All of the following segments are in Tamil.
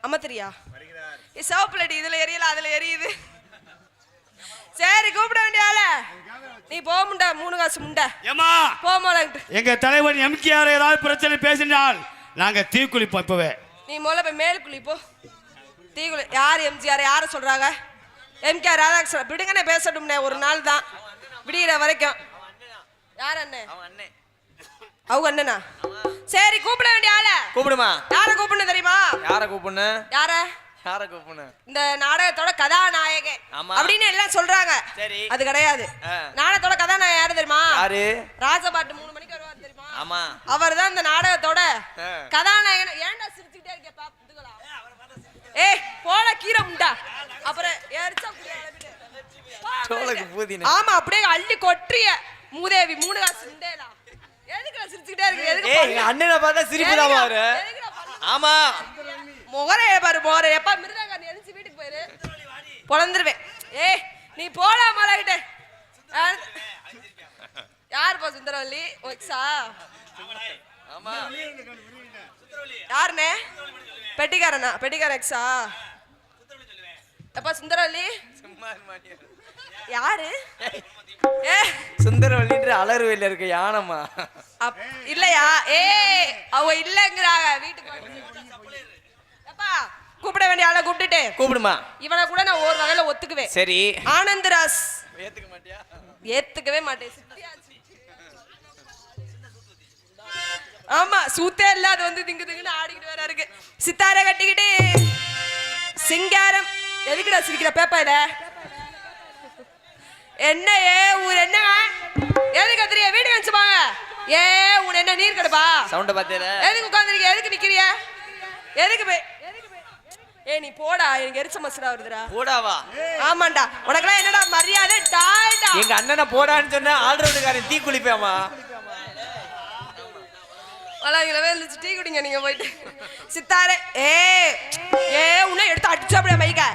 அமத்திரியா சிவப்புலடி இதுல எரியல அதுல எரியுது. சரி கூப்பிட வேண்டிய ஆள நீ போக முண்டா 3 காசு முண்டா ஏமா போமலங்கிட்டு. எங்க தலைவர் எம்கேஆர் ஏதாவது பிரச்சனை பேசினால் நாங்க தீக்குளிப்போம். இப்பவே நீ முதல்ல போய் மேல் குளி போ. தீக்குளி யார் எம்ஜிஆர் யார சொல்றாங்க? எம்கேஆர் ராதாகிருஷ்ணன் விடுங்கண்ணே பேசட்டும்னே ஒரு நாள் தான் விடிகிற வரைக்கும். யார் அண்ணே? அவங்க அண்ணனா? சரி கூப்பிட வேண்டிய ஆள கூப்பிடுமா. யார கூப்பிடணும் தெரியுமா? யார கூப்பிடணும்? யார கூப்பிடணும்? இந்த நாடகத்தோட கதாநாயகன் அப்படின்னு எல்லாம் சொல்றாங்க. அது கிடையாது. நாடகத்தோட கதாநாயகன் யாரு தெரியுமா? யாரு? ராஜபாட்டு 3 மணிக்கு வருவார் தெரியுமா? ஆமா, அவர் தான் இந்த நாடகத்தோட கதாநாயகன். ஏன்டா சிரிச்சுக்கிட்டே இருக்க பாத்துக்கலாம்? ஏய் போல கீரை முண்டா. அப்புறம் ஏறிச்சா ஆமா அப்படியே அள்ளி கொற்றிய மூதேவி 3 காசு முண்டேடா. எதுக்கு சிரிச்சுக்கிட்டே இருக்கு? எதுக்கு அண்ணனை பார்த்தா சிரிப்பு தான் வரு. ஆமா முகரே பாரு போற எப்ப மிருதங்காரன் எழுச்சி வீட்டுக்கு போயிரு பொழந்துருவேன். ஏய் நீ போலாம் மலைகிட்ட. யார் பா சுந்தரவல்லி? ஒக்ஸா? ஆமா யாருனே? பெட்டிக்காரனா? பெட்டிக்கார எக்ஸா? எப்பா சுந்தரவல்லி யாரு? ஏ சுந்தரவல்லின்ற அலறுவையில இருக்க யானம்மா இல்லையா? ஏ அவ இல்லங்கறாங்க வீட்டுக்கு. கூப்பிட வேண்டிய ஆளை கூப்பிட்டுட்டு கூப்பிடுமா. இவனை கூட நான் ஒரு வகையில ஒத்துக்குவேன். சரி ஆனந்தராஸ் ஏத்துக்க மாட்டியா? ஏத்துக்கவே மாட்டேன். ஆமா சூத்தே இல்ல அது வந்து திங்கு திங்குன்னு ஆடிக்கிட்டு வர இருக்கு. சித்தாரை கட்டிக்கிட்டு சிங்காரம். எதுக்குடா சிரிக்கிற பேப்பாயில? என்ன ஊர் என்ன எதுக்கு கத்துறிய? வீடு வச்சுப்பாங்க. ஏ உன் என்ன நீர் கடுப்பா? சவுண்ட பாத்தேல எதுக்கு உட்கார்ந்திருக்க? எதுக்கு நிக்கிறிய? எதுக்கு போய்? ஏ நீ போடா, எனக்கு எரிச்ச மசரா வருதுடா. போடாவா? ஆமாண்டா. உனக்குலாம் என்னடா மரியாதை? டால்டா எங்க அண்ணனை போடான்னு சொன்னா ஆல்ரவுண்டுக்காரன் தீ குளிப்பேமா. வளாங்கில வெல்லுச்சு டீ குடிங்க நீங்க போயிட்டு. சித்தாரே ஏ உன்னை எடுத்து அடிச்சு அப்படியே மைக்க.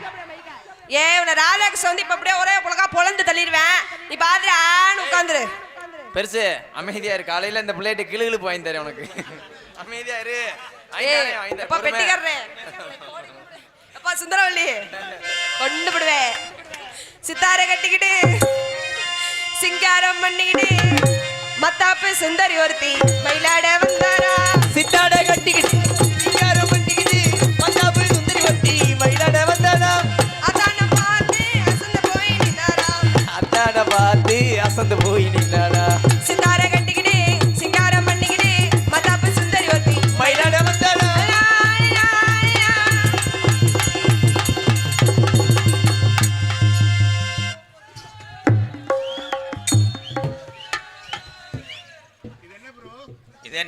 ஏ உன்னை ராதாகிருஷ்ணன் வந்து இப்ப அப்படியே ஒரே புலக்கா பொழந்து தள்ளிடுவேன். நீ பாத்துரு ஆன்னு உட்காந்துரு. பெருசு அமைதியா இரு. காலையில இந்த பிள்ளைட்டு கிளுகிளு வாங்கி தரேன் உனக்கு. அமைதியா இரு. பெட்டிக்காரே அப்பா சுந்தரவல்லி கொண்டு விடுவேன். சித்தாரை கட்டிக்கிட்டு சிங்காரம் பண்ணிக்கிட்டு மத்தாப்பு சுந்தரி ஒருத்தி மயிலாட வந்தாரா. சித்தாரை கட்டிக்கிட்டு சிங்காரம் பண்ணிக்கிட்டு மத்தாப்பு சுந்தரி ஒருத்தி மயிலாட வந்தாரா. அதான பார்த்து அசந்து போய் நின்னாரா. அதான பார்த்து அசந்து போய் நின்னாரா. சித்தாரை கட்டிக்கிட்டு சிங்காரம் பண்ணிக்கிட்டு மத்தாப்பு சுந்தரி ஒருத்தி மயிலாட வந்தாரா.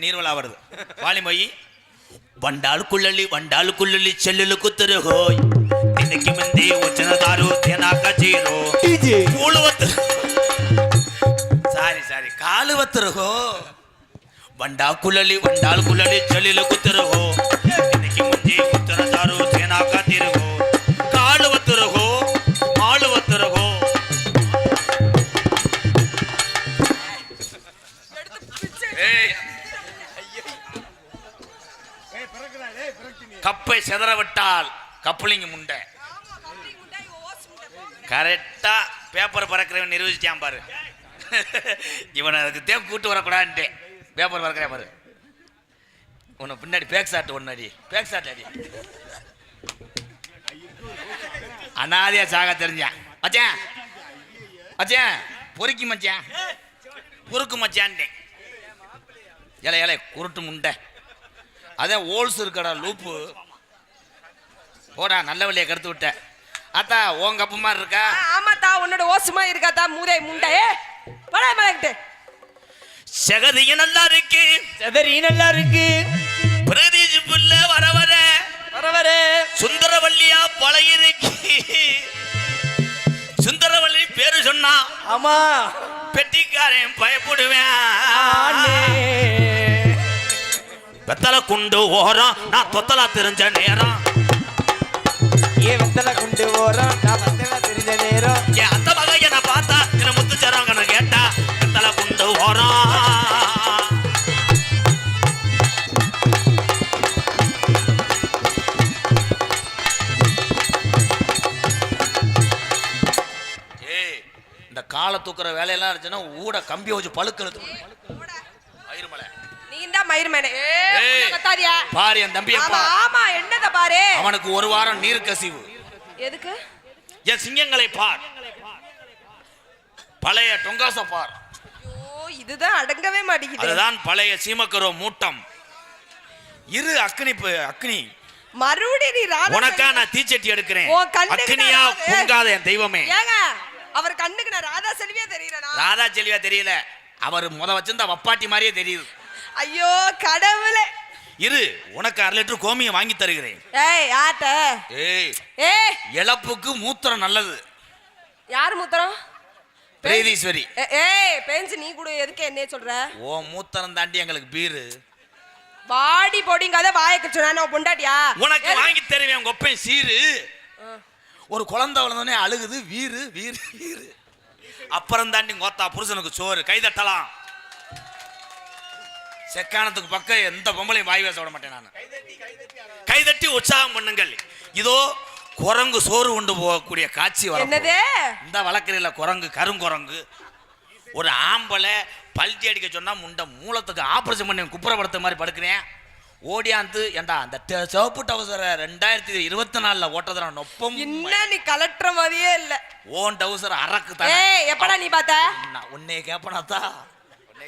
நீர்வலா வருது வாலிமொழி. வண்டாளுக்குள்ளி செல்லுல குத்துரு ஹோய் இன்னைக்கு மந்தி உச்சன தாரு தேனா கஜீரோ கூளுவத்து சாரி காலுவத்துரு ஹோ. வண்டாளுக்குள்ளி செல்லுல குத்துரு ஹோ இன்னைக்கு மந்தி உச்சன தாரு தேனா கஜீரோ காலுவத்துரு ஹோ மாளுவத்துரு ஹோ. கப்பை செதற விட்டால் கப்பலிங்க முண்டை. கரெக்டா பேப்பர் பறக்கிறவன் நிரூபிச்சான் பாரு. இவனை அதுக்கு தேவை கூட்டு வரக்கூடாது. பேப்பர் பறக்கிறேன் பாரு. உன்னை பின்னாடி பேக் சாட்டு ஒன்னாடி பேக் சாட்டு அடி அனாதியா சாக தெரிஞ்சான் மச்சான் பொறுக்கி மச்சான் பொறுக்கு மச்சான்ட்டேன். இலை குருட்டு முண்டை. அதான் ஓல்ஸ் இருக்கடா லூப்பு போடா. நல்ல வழியை கருத்து விட்ட. அத்தா உங்க அப்ப மாதிரி இருக்கா? ஆமாத்தா உன்னோட ஓசுமா இருக்காத்தா மூதே முண்டை. போடா மலைக்கிட்டு. செகதிய நல்லா இருக்கு நல்லா இருக்கு. பிரதீஜ் புல்ல வர சுந்தரவல்லியா பழகிருக்கு. சுந்தரவல்லி பேரு சொன்னா ஆமா பெட்டிக்காரன் பயப்படுவேன். வெத்தலை குண்டு ஓரம் நான் தொத்தலா தெரிஞ்ச நேரம். ஏன் வெத்தலை குண்டு ஓரம் நான் வெத்தலா தெரிஞ்ச நேரம். ஏன் அந்த வகையை நான் பார்த்தா என்ன முத்துச்சரவங்கன்னு கேட்டா வெத்தலை குண்டு ஓரம். காலை தூக்குற வேலையெல்லாம் இருந்துச்சுன்னா ஊட கம்பியை வச்சு பழுக்கிறது மயிர்மலை. நீ தான் மயிர்மலை. பாரு என் தம்பியை பாரு. ஆமா என்னத பாரு. அவனுக்கு ஒரு வாரம் நீர் கசிவு. எதுக்கு? என் சிங்கங்களை பார், பழைய டொங்காச பார். இதுதான் அடங்கவே மாட்டேங்குது. அதுதான் பழைய சீமக்கரோ மூட்டம். இரு அக்னி மறுபடியும் நீ உனக்கா நான் தீச்சட்டி எடுக்கிறேன். அக்னியா பொங்காத என் தெய்வமே. ஏங்க அவர் கண்ணுக்கு நான் ராதா செல்வியா தெரியறேனா? ராதா செல்வியா தெரியல, அவர் முத வச்சிருந்த வப்பாட்டி மாதிரியே தெரியுது. ஐயோ கடவுளே. இரு உனக்கு 1/2 லிட்டர் கோமியம் வாங்கி தருகிறேன். ஏய் ஆட்ட. ஏய் இழப்புக்கு மூத்திரம் நல்லது. யார் மூத்திரம்? பிரேதீஸ்வரி. ஏய் பெஞ்சு நீ கூட எதுக்கு என்ன சொல்ற? ஓ மூத்திரம் தாண்டி எங்களுக்கு பீரு. பாடி போடிங்காத வாயக்கு சொன்னா பொண்டாட்டியா? உனக்கு வாங்கி தருவேன் உங்க ஒப்பேன் சீரு. ஒரு குழந்தை வளர்ந்தோடனே அழுகுது வீரு வீரு வீரு. அப்புறம் தாண்டி கோத்தா புருஷனுக்கு சோறு. கைதட்டலாம். செக்கானத்துக்கு பக்கம் எந்த பொம்பளையும் வாய் பேச விட மாட்டேன் நான். கைதட்டி உற்சாகம் பண்ணுங்கள். இதோ குரங்கு சோறு கொண்டு போகக்கூடிய காட்சி வரும். இந்த வழக்கில் குரங்கு கருங்குரங்கு ஒரு ஆம்பளை பல்ட்டி அடிக்க சொன்னா முண்டை மூலத்துக்கு ஆபரேஷன் பண்ணி குப்புறப்படுத்த மாதிரி படுக்கிறேன். ஓடியாந்து ஏண்டா அந்த சிவப்பு டவுசரை 2024 ஓட்டதுல நொப்பம். இன்னும் நீ கலெக்டர் மாதிரியே இல்ல. ஓன் டவுசர் அரக்கு தான். எப்படா நீ பார்த்த? உன்னை கேப்பனாத்தா நீ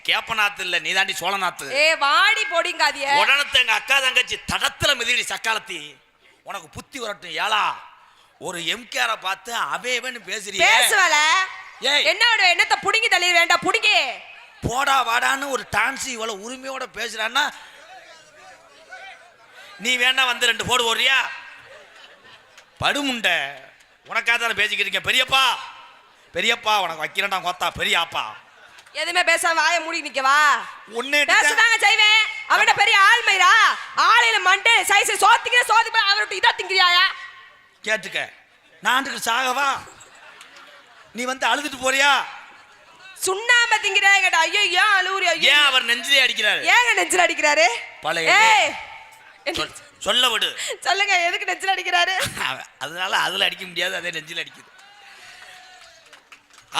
கேப்பநாத்து இல்ல, நீ தாண்டி சோழநாத்து. வாடி போடிங்காதிய. உடனே எங்க அக்கா தங்கச்சி தடத்துல மிதிடி சக்காலத்தி. உனக்கு புத்தி வரட்டும் ஏலா. ஒரு எம்கேர பார்த்து அவேவன்னு பேசுறீங்க. பேசுவல என்னத்த புடிங்கி தள்ளி வேண்டாம் புடிங்கி போடா வாடான்னு ஒரு டான்ஸ் இவ்வளவு உரிமையோட பேசுறான்னா நீ வேணா வந்து 2 போடு போடுறியா? படுமுண்ட உனக்காக தானே பேசிக்கிட்டு இருக்கேன். பெரியப்பா பெரியப்பா உனக்கு வைக்கிறேன்டா கோத்தா பெரியாப்பா. எதுவுமே பேசாம வாயை மூடி நிக்கவா? உன்னை பேசுதாங்க செய்வேன். அவன்ட பெரிய ஆள்மைரா ஆளையில மண்டே சைஸ் சோத்திக்கிற சோதி அவர்கிட்ட இதா திங்கிறியாயா? கேட்டுக்க நாண்டுக்கு சாகவா? நீ வந்து அழுதுட்டு போறியா? சுண்ணாம திங்கிறாங்க கேட்டா. ஐயோ ஏன் அழுவுறியா? ஏன் அவர் நெஞ்சிலே அடிக்கிறாரு? ஏங்க நெஞ்சில அடிக்கிறாரு? பழைய சொல்ல விடு. சொல்லுங்க எதுக்கு நெஞ்சில அடிக்கிறாரு? அதனால அதுல அடிக்க முடியாது, அதே நெஞ்சில அடிக்குது.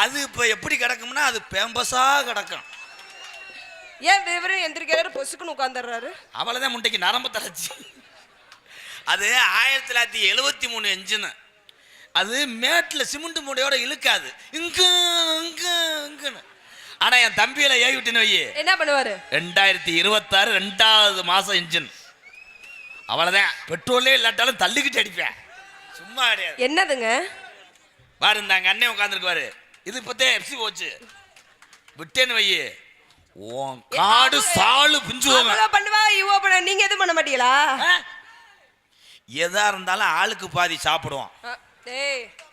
அது இப்ப எப்படி கிடக்கும்னா அது பேம்பஸா கிடக்கும். ஏன் விவரம் எந்திரிக்கிறாரு பொசுக்குன்னு உட்கார்ந்துடுறாரு? அவளதான் முண்டைக்கு நரம்பு தரச்சு. அது 1973 என்ஜின். அது மேட்ல சிமெண்ட் மூடையோட இழுக்காது. ஆனா என் தம்பியில ஏவி விட்டுன்னு வை என்ன பண்ணுவாரு? 2026 2வது மாசம் என்ஜின். அவ்வளவுதான். பெட்ரோலே இல்லாட்டாலும் தள்ளிக்கிட்டு அடிப்பேன். சும்மா கிடையாது. என்னதுங்க பாரு இருந்தாங்க அண்ணன் உட்காந்துருக்குவாரு. இது இப்பத்தே எப்சி போச்சு விட்டேன்னு வை உன் காடு சாலு பிஞ்சுவாங்க. பண்ணுவாங்க இவ பண்ண. நீங்க எதுவும் பண்ண மாட்டீங்களா? எதா இருந்தாலும் ஆளுக்கு பாதி சாப்பிடுவோம்.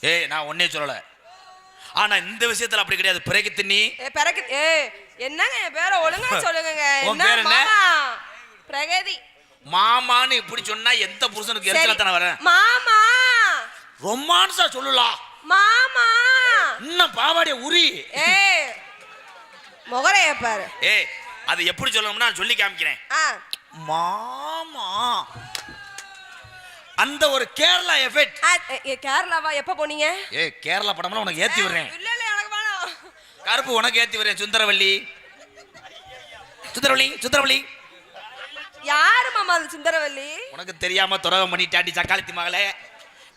ஏய் நான் ஒன்னே சொல்லல. ஆனா இந்த விஷயத்துல அப்படி கிடையாது. பிறகு தின்னி என்னங்க என் பேரை ஒழுங்கா சொல்லுங்க. என்ன பிரகதி மாமான்னு இப்படி சொன்னா எந்த புருஷனுக்கு எரிச்சலா தானே வர? மாமா ரொமான்ஸா சொல்லலாம். மாமா இன்னும் பாவாடிய உரி. முகரைய பாரு. அது எப்படி சொல்லணும்னா நான் சொல்லி காமிக்கிறேன். மாமா அந்த ஒரு கேரளா எஃபெக்ட். கேரளாவா? எப்ப போனீங்க? கேரளா படம்லாம் உனக்கு ஏத்தி விடுறேன். இல்ல இல்ல எனக்கு வேணாம். கருப்பு உனக்கு ஏத்தி விடுறேன். சுந்தரவள்ளி சுந்தரவள்ளி சுந்தரவள்ளி. யாரு மாமா அது சுந்தரவள்ளி? உனக்கு தெரியாம துறவம் பண்ணிட்டாட்டி சக்காலத்தி மகளே.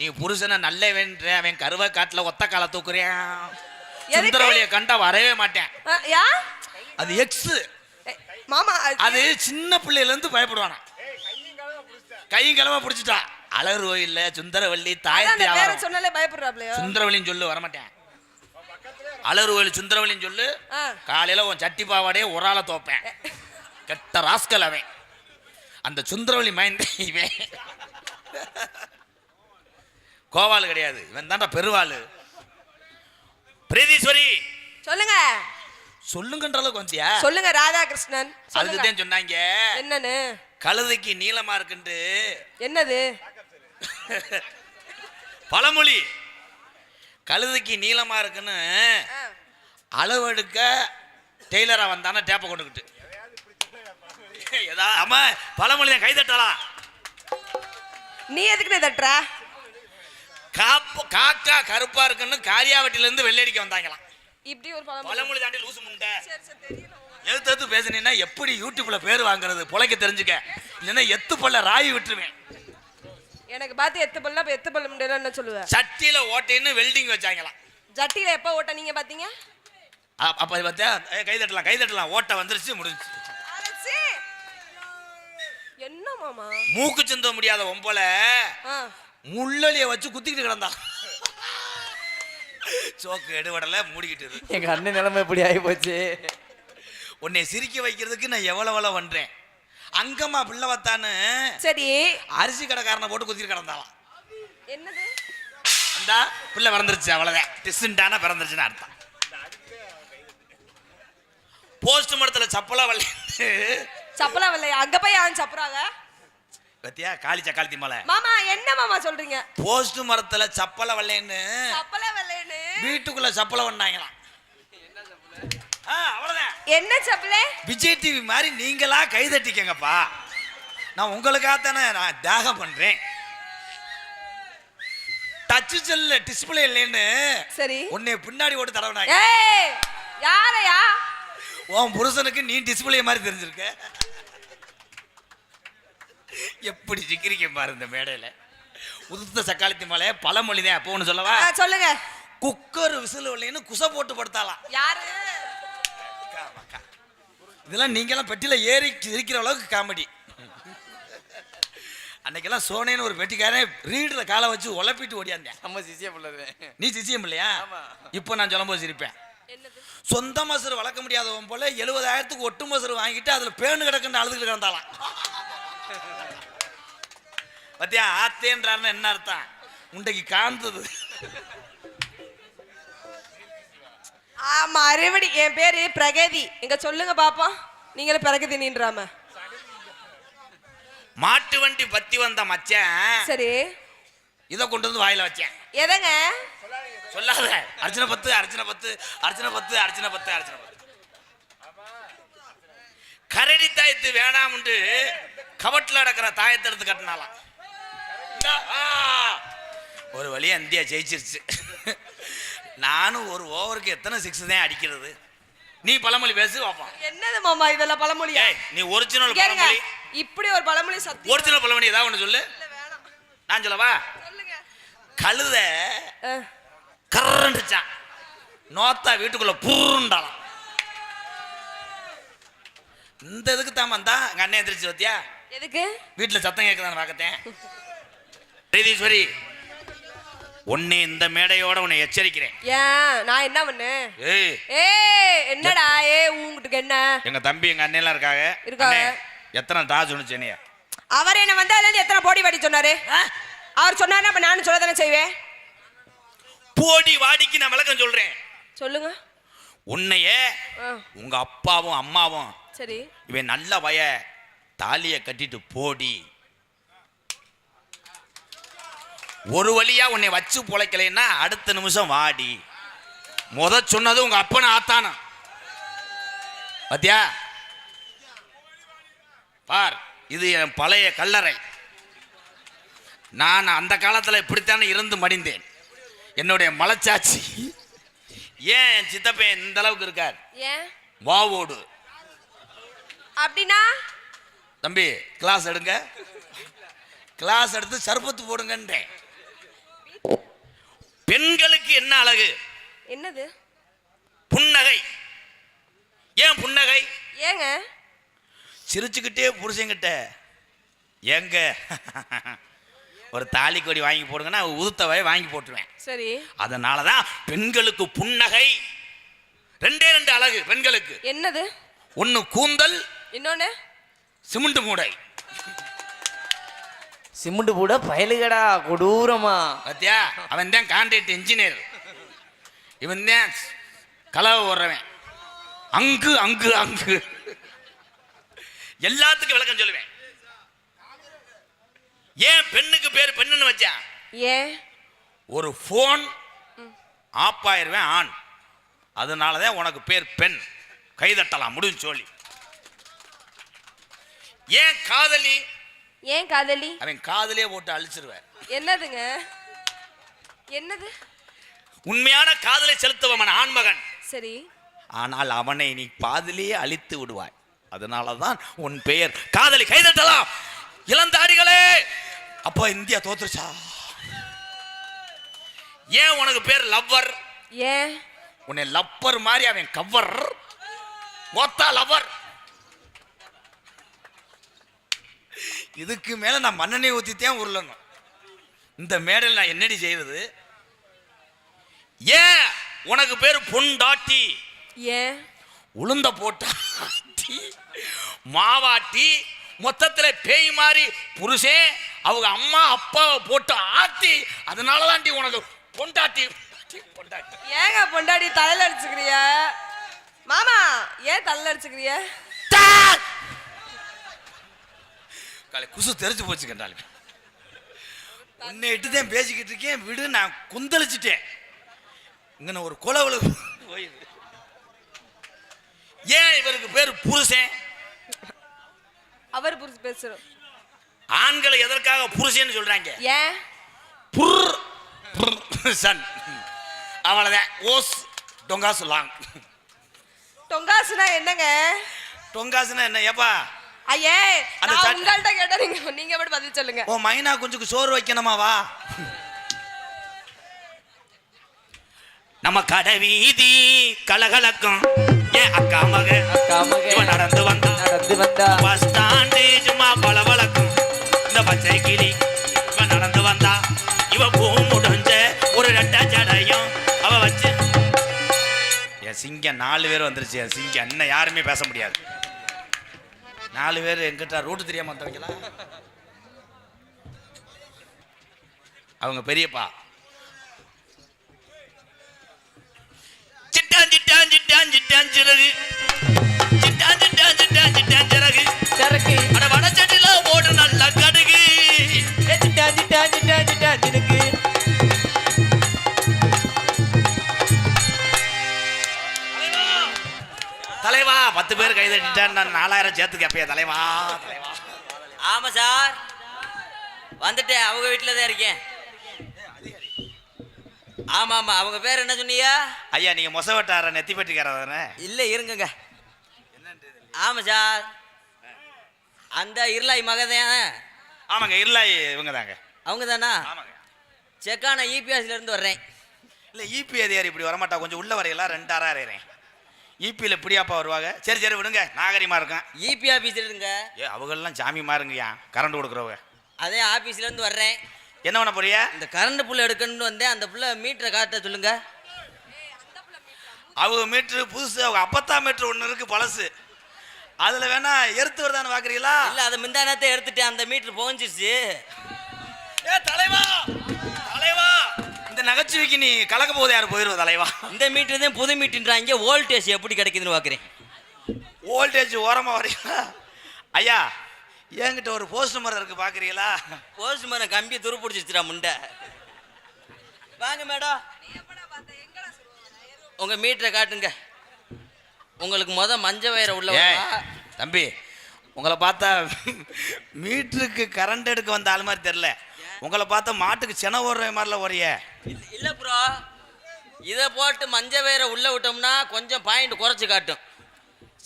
நீ புருஷனை நல்ல வேண்ட அவன் கருவ காட்டுல ஒத்த கால தூக்குறேன். சுந்தரவள்ளியை கண்டா வரவே மாட்டேன். அது எக்ஸ் மாமா. அது சின்ன பிள்ளையில இருந்து பயப்படுவானா. கையும் கிளம்ப பிடிச்சிட்டா. அழகு கோயில்ல சுந்தரவள்ளி தாயத்தி சொன்னாலே பயப்படுறாப்லையா? சுந்தரவள்ளின்னு சொல்லு வரமாட்டேன். அழகு கோயில் சுந்தரவள்ளின்னு சொல்லு. காலையில உன் சட்டி பாவாடையே ஒரு ஆளை தோப்பேன். கெட்ட ராஸ்கல் அவன். அந்த சுந்தரவள்ளி மைண்ட் இவன் கோவாலு கிடையாது. இவன் தான்டா பெருவாளு. பிரீதீஸ்வரி சொல்லுங்க. சொல்லுங்கன்ற அளவுக்கு வந்தியா? சொல்லுங்க ராதாகிருஷ்ணன். அதுக்குதான் சொன்னாங்க. என்னன்னு? கழுதைக்கு நீளமா இருக்குன்னு. என்னது பழமொழி? கழுதைக்கு நீளமா இருக்குன்னு அளவெடுக்க டெய்லரா வந்தான டேப்ப கொண்டுகிட்டு. ஆமா பழமொழி தான். கை தட்டலாம். நீ எதுக்கு தட்டுற? காக்கா கருப்பா இருக்குன்னு காரியாவட்டில இருந்து வெள்ளடிக்க வந்தாங்களாம். இப்படி ஒரு பழமொழி தாண்டி லூசு முண்டை. எழுத்து பேசுனீங்கன்னா எப்படி யூடியூப்ல பேர் வாங்குறது பொழைக்க தெரிஞ்சுக்க. இல்லைன்னா எத்து பல்ல ராய் விட்டுருவேன். எனக்கு பார்த்து எத்து பல்ல முடியல என்ன சொல்லுவேன். சட்டியில ஓட்டைன்னு வெல்டிங் வச்சாங்களாம். சட்டியில எப்ப ஓட்ட நீங்க பாத்தீங்க? அப்ப பார்த்தா கை தட்டலாம் ஓட்ட வந்துருச்சு முடிஞ்சு. என்ன மாமா மூக்கு சிந்த முடியாத ஒம்பல முள்ளலிய வச்சு குத்திக்கிட்டு கிடந்தா. சோக்கு எடுவடல மூடிக்கிட்டு. எங்க அண்ணன் நிலைமை இப்படி ஆகி போச்சு. உன்னை சிரிக்க வைக்கிறதுக்கு நான் எவ்வளவு பண்றேன். அங்கம்மா பிள்ளை வத்தான்னு சரி அரிசி கடைக்காரனை போட்டு குத்திட்டு கிடந்தாலாம். என்னது அந்த பிள்ளை பிறந்துருச்சு அவ்வளவுதான். டிஸ்டான பிறந்துருச்சுன்னு அர்த்தம். போஸ்ட் மரத்துல சப்பலா வரல அங்க போய் யாரும் சப்புறாங்க பத்தியா காளி சக்காலத்தி மலை. மாமா என்ன மாமா சொல்றீங்க? போஸ்ட் மரத்துல சப்பல வரலன்னு வீட்டுக்குள்ள சப்பல வந்தாங்களாம். அவ்வளவுதான். என்ன சப்பலே? விஜய் டிவி மாதிரி நீங்களா கை தட்டிக்கங்கப்பா. நான் உங்களுக்காக தானே நான் தியாகம் பண்றேன். டச் செல்ல டிஸ்பிளே இல்லைன்னு சரி உன்னை பின்னாடி ஓட்டு தடவினாங்க. ஏய் யாரையா? உன் புருஷனுக்கு நீ டிஸ்பிளே மாதிரி தெரிஞ்சிருக்க. எப்படி சிக்கிரிக்க பாரு இந்த மேடையில. உதுத்த சக்காலத்தி மலை பழமொழிதான். அப்போ ஒண்ணு சொல்லவா? சொல்லுங்க. குக்கர் விசில் இல்லைன்னு குச போட்டு படுத்தாலாம். யாரு? இதெல்லாம் நீங்கெல்லாம் பெட்டியில ஏறி இருக்கிற அளவுக்கு காமெடி. அன்னைக்கெல்லாம் சோனேன்னு ஒரு பெட்டிக்காரன் ரீடுல காலை வச்சு உழப்பிட்டு ஓடியாந்தேன். நம்ம சிசியம் உள்ளது. நீ சிசியம் இல்லையா? இப்போ நான் சொல்லும்போது சிரிப்பேன். சொந்த மசரு வளர்க்க முடியாதவன் போல 70,000க்கு ஒட்டு மசரு வாங்கிட்டு அதுல பேணு கிடக்குன்னு அழுதுகிட்டு கிடந்தாலாம். பத்தியா ஆத்தேன்றாருன்னு என்ன அர்த்தம்? உண்டைக்கு காந்தது. ஆமா அறுவடி. என் பேரு பிரகதி. இங்க சொல்லுங்க பாப்பா. நீங்களே பிரகதி நின்றாம மாட்டு வண்டி பத்தி வந்த மச்சான். சரி இத கொண்டு வந்து வாயில வச்சேன். எதங்க? சொல்லாத. அர்ச்சனை பத்து அர்ச்சனை பத்து அர்ச்சனை பத்து அர்ச்சனை பத்து அர்ச்சனை பத்து. கரடி தாயத்து வேணாம்னு கவட்டில் அடக்கிற தாயத்தை எடுத்து கட்டினாலாம். ஒரு வழியா இந்தியா ஜெயிச்சிருச்சு. நானும் ஒரு ஓவருக்கு எத்தனை 6 தான் அடிக்கிறது. நீ பழமொழி பேசு பாப்போம். என்னது மாமா இதெல்லாம் பழமொழியா? நீ ஒரிஜினல் பழமொழி. இப்படி ஒரு பழமொழி சத்தியம். ஒரிஜினல் பழமொழி ஏதாவது ஒண்ணு சொல்லு. நான் சொல்லவா? சொல்லுங்க. கழுத கரண்டுச்சான். நோத்தா வீட்டுக்குள்ள பூண்டாலாம். இந்த இதுக்கு தான் வந்தா எங்க அண்ணன் எந்திரிச்சு வத்தியா? எதுக்கு? வீட்டுல சத்தம் கேட்குதான்னு பார்க்கத்தேன். ரீதீஸ்வரி உன்னை இந்த மேடையோட உன்னை எச்சரிக்கிறேன். ஏன் நான் என்ன பண்ணேன்? என்னடா உங்களுக்கு என்ன? எங்க தம்பி எங்க அண்ணன் எல்லாம் இருக்காங்க. எத்தனை டா சொன்னுச்சு நீ? அவர் என்ன வந்து அதுல எத்தனை போடி வாடி சொன்னாரு? அவர் சொன்னாரு அப்ப நானும் சொல்ல தானே செய்வேன். போடி வாடிக்கு நான் விளக்கம் சொல்றேன். சொல்லுங்க. உன்னையே உங்க அப்பாவும் அம்மாவும் சரி இவன் நல்ல வய தாலிய கட்டிட்டு போடி. ஒரு வழியா உன்னை வச்சு பொழைக்கலைன்னா அடுத்த நிமிஷம் வாடி. சொன்னது உங்க அப்பன ஆத்தானா பாத்தியா? பார் இது என் பழைய கல்லறை. நான் அந்த காலத்துல இப்படித்தானே இருந்து மடிந்தேன். என்னுடைய மலைச்சாட்சி ஏன் என் சித்தப்பன் இந்த அளவுக்கு இருக்கார்? ஏன் வாவோடு அப்படின்னா? தம்பி கிளாஸ் எடுங்க. கிளாஸ் எடுத்து சர்பத்து போடுங்கன்றேன். பெண்களுக்கு என்ன அழகு? என்னது? புன்னகை. ஏன் புன்னகை? ஏங்க சிரிச்சுக்கிட்டே புருஷங்கிட்ட எங்க ஒரு தாலி கொடி வாங்கி போடுங்கன்னா உதுத்தவை வாங்கி போட்டுருவேன். சரி அதனாலதான் பெண்களுக்கு புன்னகை. 2 அழகு பெண்களுக்கு. என்னது? ஒன்னு கூந்தல், இன்னொன்னு சிமெண்ட் மூடை. சிமெண்ட் கூட பயலுகடா கொடூரமா. பாத்தியா? அவன் தான் கான்ட்ராக்ட் இன்ஜினியர். இவன் தான் கலவை ஓடுறவன். அங்கு அங்கு அங்கு எல்லாத்துக்கும் விளக்கம் சொல்லுவேன். ஏன் பெண்ணுக்கு பேர் பெண்ணுன்னு வச்சா? ஏன்? ஒரு போன் ஆப் ஆயிருவேன் ஆண். அதனாலதான் உனக்கு பேர் பெண். கைதட்டலாம் முடிஞ்சு சொல்லி. ஏன் காதலி? ஏன் காதலி? அவன் காதலியே போட்டு அழிச்சிருவேன். என்னதுங்க? என்னது? உண்மையான காதலை செலுத்துவன் ஆண்மகன். சரி. ஆனால் அவனை நீ பாதிலேயே அழித்து விடுவாய். அதனாலதான் உன் பெயர் காதலி. கைதட்டலாம் இளந்தாடிகளே. அப்ப இந்தியா தோத்துருச்சா? ஏன் உனக்கு பேர் லவ்வர்? ஏன் உன்னை லப்பர் மாதிரி அவன் கவர் மொத்தா லவர். இதுக்கு மேல நான் மண்ணெண்ணெய் ஊத்தித்தான் உருளணும். இந்த மேடையில் நான் என்னடி செய்வது? ஏன் உனக்கு பேரு பொண்டாட்டி? ஏன் உளுந்த போட்டா மாவாட்டி மொத்தத்துல பேய் மாதிரி புருஷன் அவங்க அம்மா அப்பாவை போட்டு ஆட்டி. அதனாலதான் உனக்கு பொண்டாட்டி. பொண்டாட்டி ஏங்க பொண்டாட்டி தலையில அடிச்சுக்கிறிய மாமா? ஏன் தலையில அடிச்சுக்கிறிய? காலை குசு தெரிஞ்சு போச்சு கண்டாலும். உன்னை இட்டுதான் பேசிக்கிட்டு இருக்கேன். விடு, நான் குந்தளிச்சுட்டேன். இங்க ஒரு கொலவளு. ஏன் இவருக்கு பேரு புருஷன்? அவர் புருஷன் பேசுறோம். ஆண்களை எதற்காக புருஷன் சொல்றாங்க? ஏன்? சன் அவளதான் ஓஸ் டொங்காசு லாங். டொங்காசுனா என்னங்க? டொங்காசுனா என்ன? ஏப்பா ஐயே, நான் உங்கள்ட்ட கேட்டா நீங்க மட்டும் பதில் சொல்லுங்க. ஓ மைனா குஞ்சுக்கு சோறு வைக்கணுமா? வா. நம்ம கடை வீதி கலகலக்கும். ஏன் அக்கா மக இவன் நடந்து வந்தா பஸ் ஸ்டாண்டு சும்மா பளபளக்கும். இந்த பச்சை கிளி இவன் நடந்து வந்தா இவ பூ முடிஞ்ச ஒரு ரெட்டா ஜடையும் அவ வச்சு. என் சிங்கம் 4 பேர் வந்துருச்சு. என் சிங்கம் என்ன யாருமே பேச முடியாது. 4 பேர் எங்கிட்ட ரூட்டு தெரியாம வந்தவங்களா? அவங்க பெரியப்பா. சிட்டான் சிட்டான் சிட்டான் சிட்டான் சிறகு சிட்டான் சிட்டான் சிட்டான் சிட்டான் சிறகு சரக்கு அட வடச்சட்டில ஓடு நல்ல கடுகு சிட்டான் சிட்டான் சிட்டான் சிட்டான் சிறகு. தலைவா 10 பேர் கை தட்டிட்டேன். நான் 4000 சேர்த்து கேப்பையா தலைவா? தலைவா. ஆமா சார், வந்துட்டேன். அவங்க வீட்டுல தான் இருக்கேன். ஆமா ஆமா, அவங்க பேர் என்ன சொன்னீங்க? ஐயா நீங்க மொசவட்டார நெத்தி பெட்டிக்கார தானே? இல்ல இருங்க. ஆமா சார், அந்த இருளாய் மகதான். ஆமாங்க, இருளாய் இவங்க தாங்க. அவங்க தானா? ஆமாங்க. செக்கான இபிஎஸ்ல இருந்து வர்றேன். இல்ல இபி அதிகாரி இப்படி வரமாட்டா. கொஞ்சம் உள்ள வரையெல்லாம் 2 ஆறா இருக்கிறேன். இபியில் இப்படியாப்பா வருவாங்க. சரி சரி விடுங்க, நாகரிகமா இருக்கும். இபி ஆபீஸ்ல இருங்க. அவங்கெல்லாம் சாமி மாறுங்கய்யா, கரண்ட் கொடுக்குறவங்க. அதே ஆபீஸ்ல இருந்து வர்றேன். என்ன பண்ண போறியா? இந்த கரண்ட் புள்ள எடுக்கணும்னு வந்தேன். அந்த புள்ள மீட்டரை காட்ட சொல்லுங்க. அவங்க மீட்ரு புதுசு, அவங்க அப்பத்தா மீட்ரு ஒன்று இருக்கு பழசு. அதுல வேணா எடுத்து வருதான்னு பாக்குறீங்களா? இல்ல, அதை முந்தா நேரத்தை எடுத்துட்டேன். அந்த மீட்டர் போஞ்சிருச்சு. ஏ தலைவா, தலைவா இந்த நகைச்சுவைக்கு நீ கலக்க போது யாரு போயிருவ தலைவா? இந்த மீட்டர் தான் புது மீட்டர்ன்றாங்க. வோல்டேஜ் எப்படி கிடைக்குதுன்னு பாக்குறேன். வோல்டேஜ் ஓரமா வரீங்களா? ஐயா என்கிட்ட ஒரு போஸ்ட் மரம் இருக்கு, பாக்குறீங்களா? போஸ்ட் மரம் கம்பி துரு பிடிச்சிருச்சுடா முண்டை. வாங்க மேடம், உங்க மீட்டரை காட்டுங்க. உங்களுக்கு மஞ்ச வயரை உள்ள. தம்பி உங்களை பார்த்தா மீட்டருக்கு கரண்ட் எடுக்க வந்த ஆள் மாதிரி தெரியல. உங்களை பார்த்தா மாட்டுக்கு சென ஓடுற மாதிரில ஓரிய. இல்ல ப்ரோ, இதை போட்டு மஞ்ச வயரை உள்ள விட்டோம்னா கொஞ்சம் பாயிண்ட் குறைச்சு காட்டும்.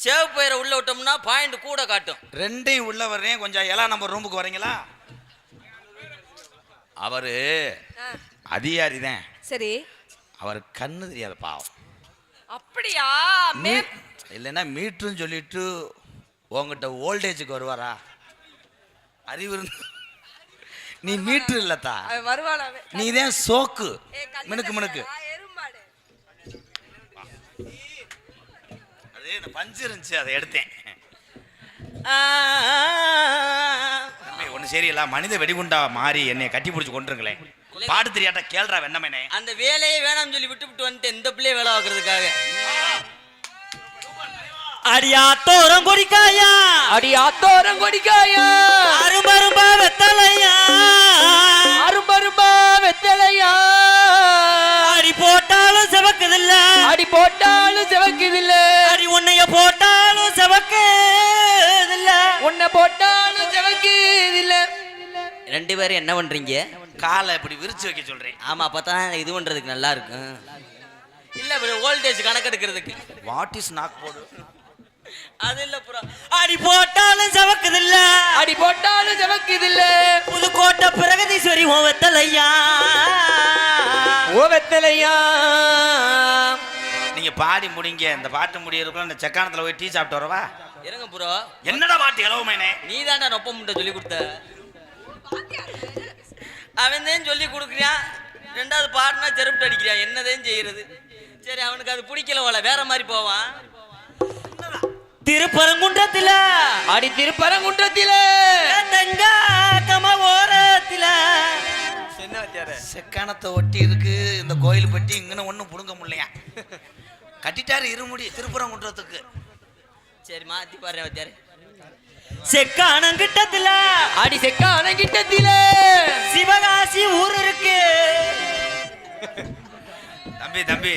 சேவ் பயிரை உள்ள விட்டோம்னா பாயிண்ட் கூட காட்டும். ரெண்டையும் உள்ள வர்றேன். கொஞ்சம் 7ஆம் நம்பர் ரூமுக்கு வரீங்களா? அவரு அதிகாரி தான். சரி. அவர் கண்ணு தெரியாத பாவம். அப்படியா? இல்லைன்னா மீட்டர்னு சொல்லிட்டு உங்ககிட்ட வோல்டேஜுக்கு வருவாரா? அறிவு நீ மீட்ரு இல்லத்தா, நீ தான் சோக்கு. மினுக்கு மினுக்கு அது இந்த பஞ்சு இருந்துச்சு, அதை எடுத்தேன். ஒண்ணு சரியில்ல, மனித வெடிகுண்டா மாறி என்னை கட்டி பிடிச்சி கொண்டுருங்களேன். பாடு தெரியாட்டா கேள்றா வெண்ணமேனே. அந்த வேலையே வேணாம்னு சொல்லி விட்டு வந்துட்டு இந்த பிள்ளைய வேலை பார்க்கறதுக்காக. அடியாத்தோரம் கொடிக்காயா, அடியாத்தோரம் கொடிக்காயா, அரும்பரும்பா வெத்தலையா, அரும்பரும்பா வெத்தலையா, அடி போட்டாலும் செவக்குதில்ல, அடி போட்டாலும் செவக்குதில்ல, அடி உன்னைய போட்டாலும் செவக்குதில்ல, உன்னை போட்டாலும் செவக்குதில்ல. 2 பேரும் என்ன பண்றீங்க? காலை இப்படி விரிச்சு வைக்க சொல்றேன். ஆமா, அப்பதான் இது பண்றதுக்கு நல்லா இருக்கும். இல்ல ப்ரோ, வோல்டேஜ் கணக்கெடுக்கிறதுக்கு. வாட் இஸ் நாக் போடு? அது இல்ல ப்ரோ. அடி போட்டாலும் சவக்குதில்ல, அடி போட்டாலும் ஜமக்குதில்ல. புதுக்கோட்டை பிரகதீஸ்வரி ஓ வெத்தலையா, ஓ வெத்தலையா. நீங்க பாடி முடிங்க. இந்த பாட்டு முடியறதுக்குள்ள இந்த செக்கானத்துல போய் டீ சாப்பிட்டு வரவா? இருங்க ப்ரோ. என்னடா பாட்டு இளவுமேனே? நீ தான்டா நொப்ப முட்டை சொல்லி கொடுத்த. அவன் தான் சொல்லி கொடுக்குறான். ரெண்டாவது பாட்டுனா செருப்பு அடிக்கிறான். என்னதான் செய்யறது? சரி, அவனுக்கு அது பிடிக்கல போல, வேற மாதிரி போவான். திருப்பரங்குன்றத்தில, அடி திருப்பரங்குன்றத்தில, தங்காக்கம ஓரத்தில. என்ன வச்சாரு? செக்கானத்தை ஒட்டி இருக்கு இந்த கோயில் பட்டி. இங்கன்னு ஒண்ணும் புடுங்க முடியலையா? கட்டிட்டாரு இருமுடி திருப்பரங்குன்றத்துக்கு. சரி, மாத்தி பாரு வச்சாரு. செக்கானங்கிட்டத்தில, அடி செக்கானங்கிட்டத்தில சிவகாசி ஊர் இருக்கு. தம்பி தம்பி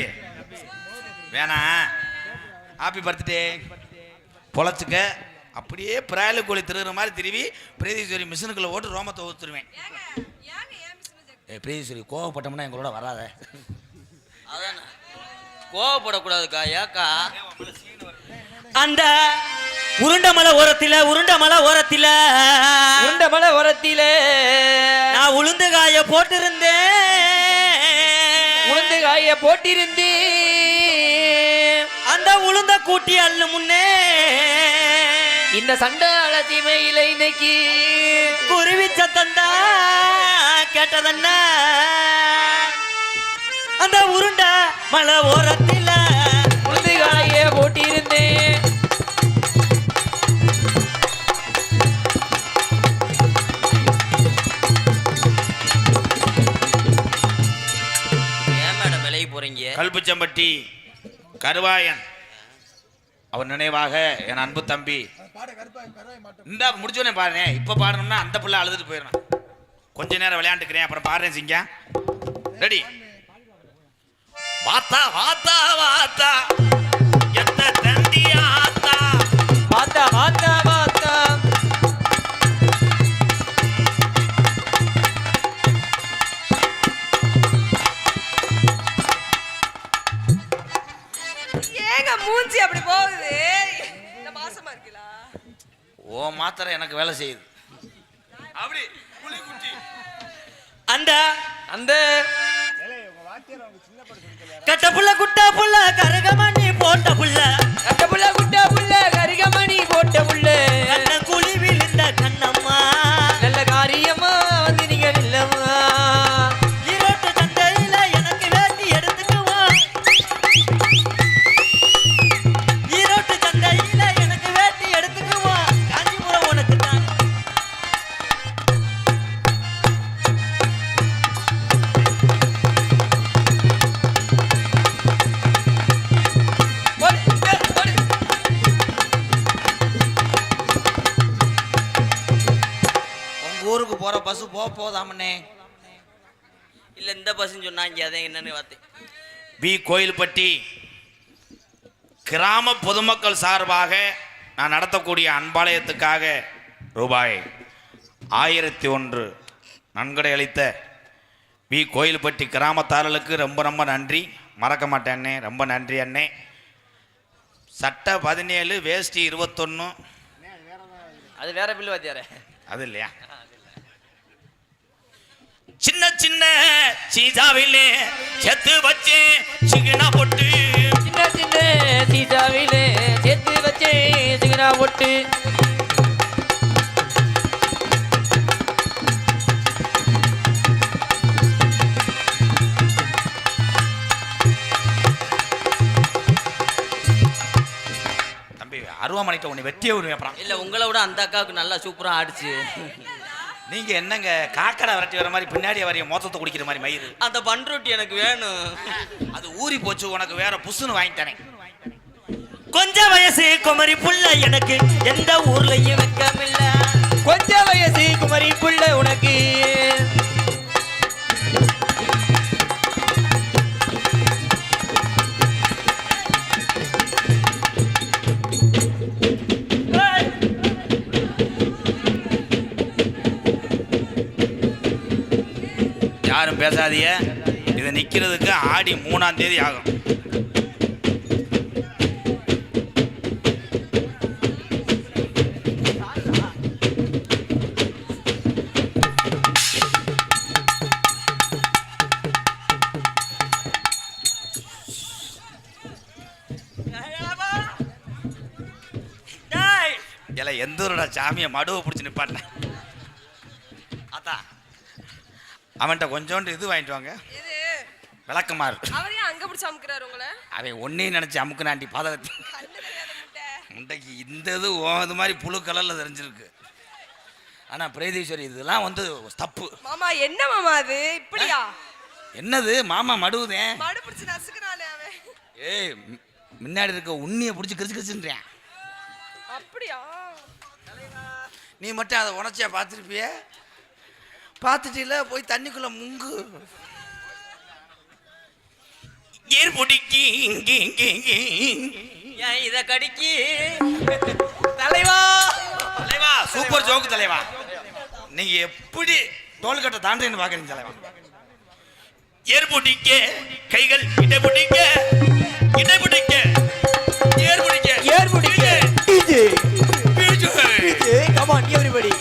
வேணா, ஹாப்பி பர்த்டே பொழைச்சுக்க. அப்படியே பிராயல கோழி திருகிற மாதிரி திருவி பிரீதீஸ்வரி மிஷினுக்குள்ள ஓட்டு ரோமத்தை ஊத்துருவேன். பிரீதீஸ்வரி கோவப்பட்டோம்னா எங்களோட வராத. அதான் கோவப்படக்கூடாதுக்கா. ஏக்கா அந்த உருண்டமலை ஓரத்தில, உருண்டமலை ஓரத்தில, உருண்டமலை ஓரத்தில நான் உளுந்து காய போட்டிருந்தேன், உளுந்து காய போட்டிருந்தேன். அந்த உளுந்த கூட்டி அள்ளு முன்னே இந்த சண்டை அலட்சிமையில இன்னைக்கு குருவி சத்தந்தா கேட்டதன்ன. அந்த உருண்ட மலை ஓரத்தில உளுந்து காய போட்டிருந்தேன். ஏன் மேடம் விலைக்கு போறீங்க? கல்புச்சம்பட்டி கருவாயன் அவர் நினைவாக என் அன்பு தம்பி இந்த முடிச்சோடனே பாருங்க. இப்ப பாடணும்னா அந்த பிள்ளை அழுதுட்டு போயிடணும். கொஞ்ச நேரம் விளையாண்டுக்கிறேன், அப்புறம் பாடுறேன். சிங்க ரெடி? வாத்தா வாத்தா வாத்தா எத்த தண்டியாத்தா, வாத்தா வாத்தா வாத்தா ஏங்க மூஞ்சி அப்படி போகுது? இந்த மாசமா இருக்கீங்களா? ஓ மாத்திரை எனக்கு வேலை செய்யுது. அப்படி அந்த அந்த கட்ட புள்ள குட்ட புள்ள கருகமணி போட்ட புள்ள, கட்ட புள்ள குட்ட புள்ள கரிகமணி போட்ட புள்ள கண்ண குழி விழுந்த கண்ணம்மா, நல்ல காரியமா வந்து நீங்க இல்லம்மா. ஈரோட்டு சந்தையில எனக்கு வேட்டி எடுத்துக்குவா, ஈரோட்டு சந்தையில எனக்கு வேட்டி எடுத்துக்குவா, காஞ்சிபுரம் உனக்கு தான். உங்க ஊருக்கு போற பஸ் போதாமண்ணே. இல்ல இந்த பஸ்ன்னு சொன்னாங்க, அதை என்னன்னு பார்த்தேன். பி கோயில்பட்டி கிராம பொதுமக்கள் சார்பாக நான் நடத்தக்கூடிய அன்பாலயத்துக்காக ரூபாய் 1001 நன்கொடை அளித்த பி கோயில்பட்டி கிராமத்தார்களுக்கு ரொம்ப ரொம்ப நன்றி. மறக்க மாட்டேன் அண்ணே, ரொம்ப நன்றி அண்ணே. சட்டை 17 வேஷ்டி 21. அது வேற பில்லு வாத்தியாரே. அது இல்லையா? சின்ன சின்ன சீசாவிலே செத்து வச்சு சிக்கனா போட்டு, சின்ன சின்ன சீசாவிலே சேர்த்து வச்சே சிங்கனா போட்டு. தம்பி அருவாமனைட்ட உன்னை வெட்டியே விடுவேன். இல்ல உங்களை விட அந்த அக்காவுக்கு நல்லா சூப்பரா ஆடிச்சு. நீங்க என்னங்க காக்கடை விரட்டி வர மாதிரி பின்னாடி வரைய மொத்தத்தை குடிக்கிற மாதிரி மயிறு? அந்த பண்ருட்டி எனக்கு வேணும். அது ஊறி போச்சு, உனக்கு வேற புஷ்னு வாங்கிட்டானே. கொஞ்ச வயசு குமரி புள்ள எனக்கு எந்த ஊர்லயும் வெக்கமில்ல, கொஞ்ச வயசு குமரி புள்ள உனக்கு யாரும் பேசாதீங்க. இதை நிக்கிறதுக்கு ஆடி 3ஆம் தேதி ஆகும். எந்த ஊரோட சாமியை மடுவை பிடிச்சி நிப்பாட்ட அத்தா அவன்கிட்ட கொஞ்சோண்டு இது வாங்கிட்டு வாங்க. விளக்கமாறு அவரையும் அங்க பிடிச்சி அமுக்குறாரு உங்களை. அவன் ஒன்னையும் நினைச்சு அமுக்குனாண்டி பாதகத்தை முண்டைக்கு இந்த இது இது மாதிரி புழு கலர்ல தெரிஞ்சிருக்கு. ஆனா பிரேதீஸ்வரி இதெல்லாம் வந்து தப்பு. மாமா என்ன மாமா அது இப்படியா? என்னது மாமா மடுவுதேன் மடு பிடிச்சி நசுக்குறானே அவன். ஏய் முன்னாடி இருக்க உண்ணியை பிடிச்சி கிரிச்சு கிரிச்சுன்றேன். அப்படியா? நீ மட்டும் அதை உணர்ச்சியா பார்த்துருப்பிய? பார்த்துட்டில போய் தண்ணிக்குள்ள முங்கு. ஏர் பிடிக்கி ஏன் இதை கடிக்கி தலைவா தலைவா சூப்பர் ஜோக்கு தலைவா. நீங்க எப்படி டோல்கட்டை தாண்டேன்னு பாக்குறீங்க தலைவா. ஏர் பிடிக்க கைகள் இடை பிடிக்க இடை பிடிக்க ஏர் பிடிக்க ஏர் பிடிக்க DJ DJ come on everybody.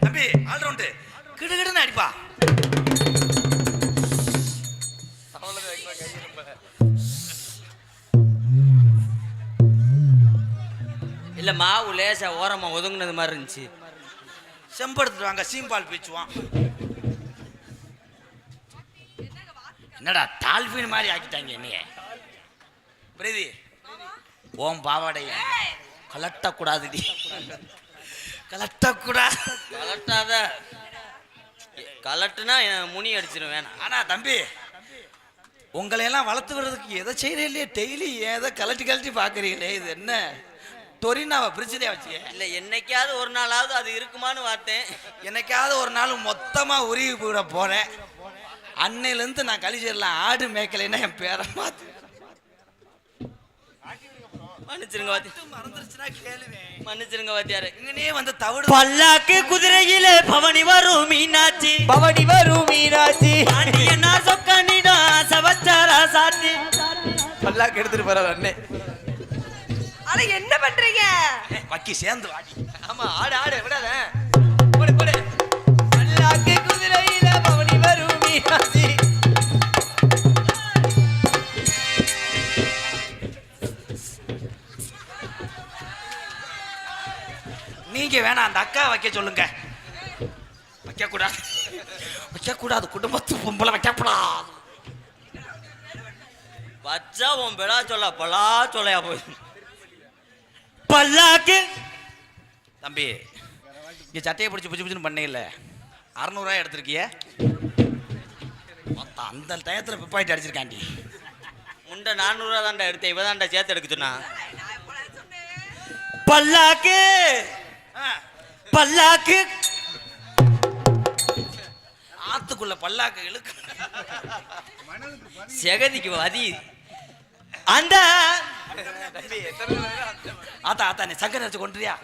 தம்பி ஆல்ரவுண்ட் கிடுகிடுன்னு அடிப்பா. இல்ல மாவு லேசா ஓரமா ஒதுங்கினது மாதிரி இருந்துச்சு. செம்படுத்துட்டு வாங்க சீம்பால் பீச்சுவான். என்னடா டால்பின் மாதிரி ஆக்கிட்டாங்க என்னைய. பிரீதி ஓம் பாவாடைய கலட்டக்கூடாதுடி கலட்டக்கூடாது. கலட்டாத கலட்டுனா முனி அடிச்சிடும் வேணாம். ஆனா தம்பி உங்களையெல்லாம் வளர்த்து வர்றதுக்கு எதை செய்யறே இல்லையே. டெய்லி ஏதோ கலட்டி கலட்டி பாக்குறீங்களே. இது என்ன டொரினாவை பிரிச்சுதே வச்சு? இல்ல என்னைக்காவது ஒரு நாளாவது அது இருக்குமான்னு பார்த்தேன். என்னைக்காவது ஒரு நாள் மொத்தமா உருவி போட போறேன். அன்னையிலேருந்து நான் கழிச்சிடலாம். ஆடு மேய்க்கலைன்னா என் பேரை மாத்து. மன்னிச்சிருங்க வாத்தி. மறந்துருச்சுன்னா கேளுவேன். மன்னிச்சிருங்க வாத்தியாரு. இங்கனே வந்து தவிடு பல்லாக்கு குதிரையிலே பவனி வரும் மீனாட்சி பவனி வரும் மீனாட்சி பாண்டியனா சொக்கனிடா சவச்சாரா சாத்தி. பல்லாக்கு எடுத்துட்டு போறாரு அண்ணே. அட என்ன பண்றீங்க? வக்கி சேர்ந்து வாடி. ஆமா ஆடு ஆடு விடாத. போடு போடு. பல்லாக்கு குதிரையில பவனி வரும் மீனாட்சி. நீங்க வேணாம் அந்த அக்கா வைக்க சொல்லுங்க. வைக்க கூடாது வைக்க கூடாது. குடும்பத்து பொம்பளை வைக்க கூடாது. வச்சா உன் பெலா சொல்ல பலா சொல்லையா போய். பல்லாக்கு தம்பி இங்க சட்டையை பிடிச்சி பிடிச்சி பிடிச்சுன்னு பண்ணல 600 எடுத்திருக்கிய. மொத்தம் அந்த டயத்துல பிப்பாயிட்டு அடிச்சிருக்காண்டி. முண்டை 400 தான்டா எடுத்தேன். இவதான்டா சேர்த்து எடுக்குதுண்ணா. பல்லாக்கு பல்லாக்கு ஆத்துக்குள்ள பல்லாக்கு இழுக்கு. செகதிக்கு வதி. அந்த ஆத்தா ஆத்தா நீ சங்கர் வச்சு கொண்டுறியா?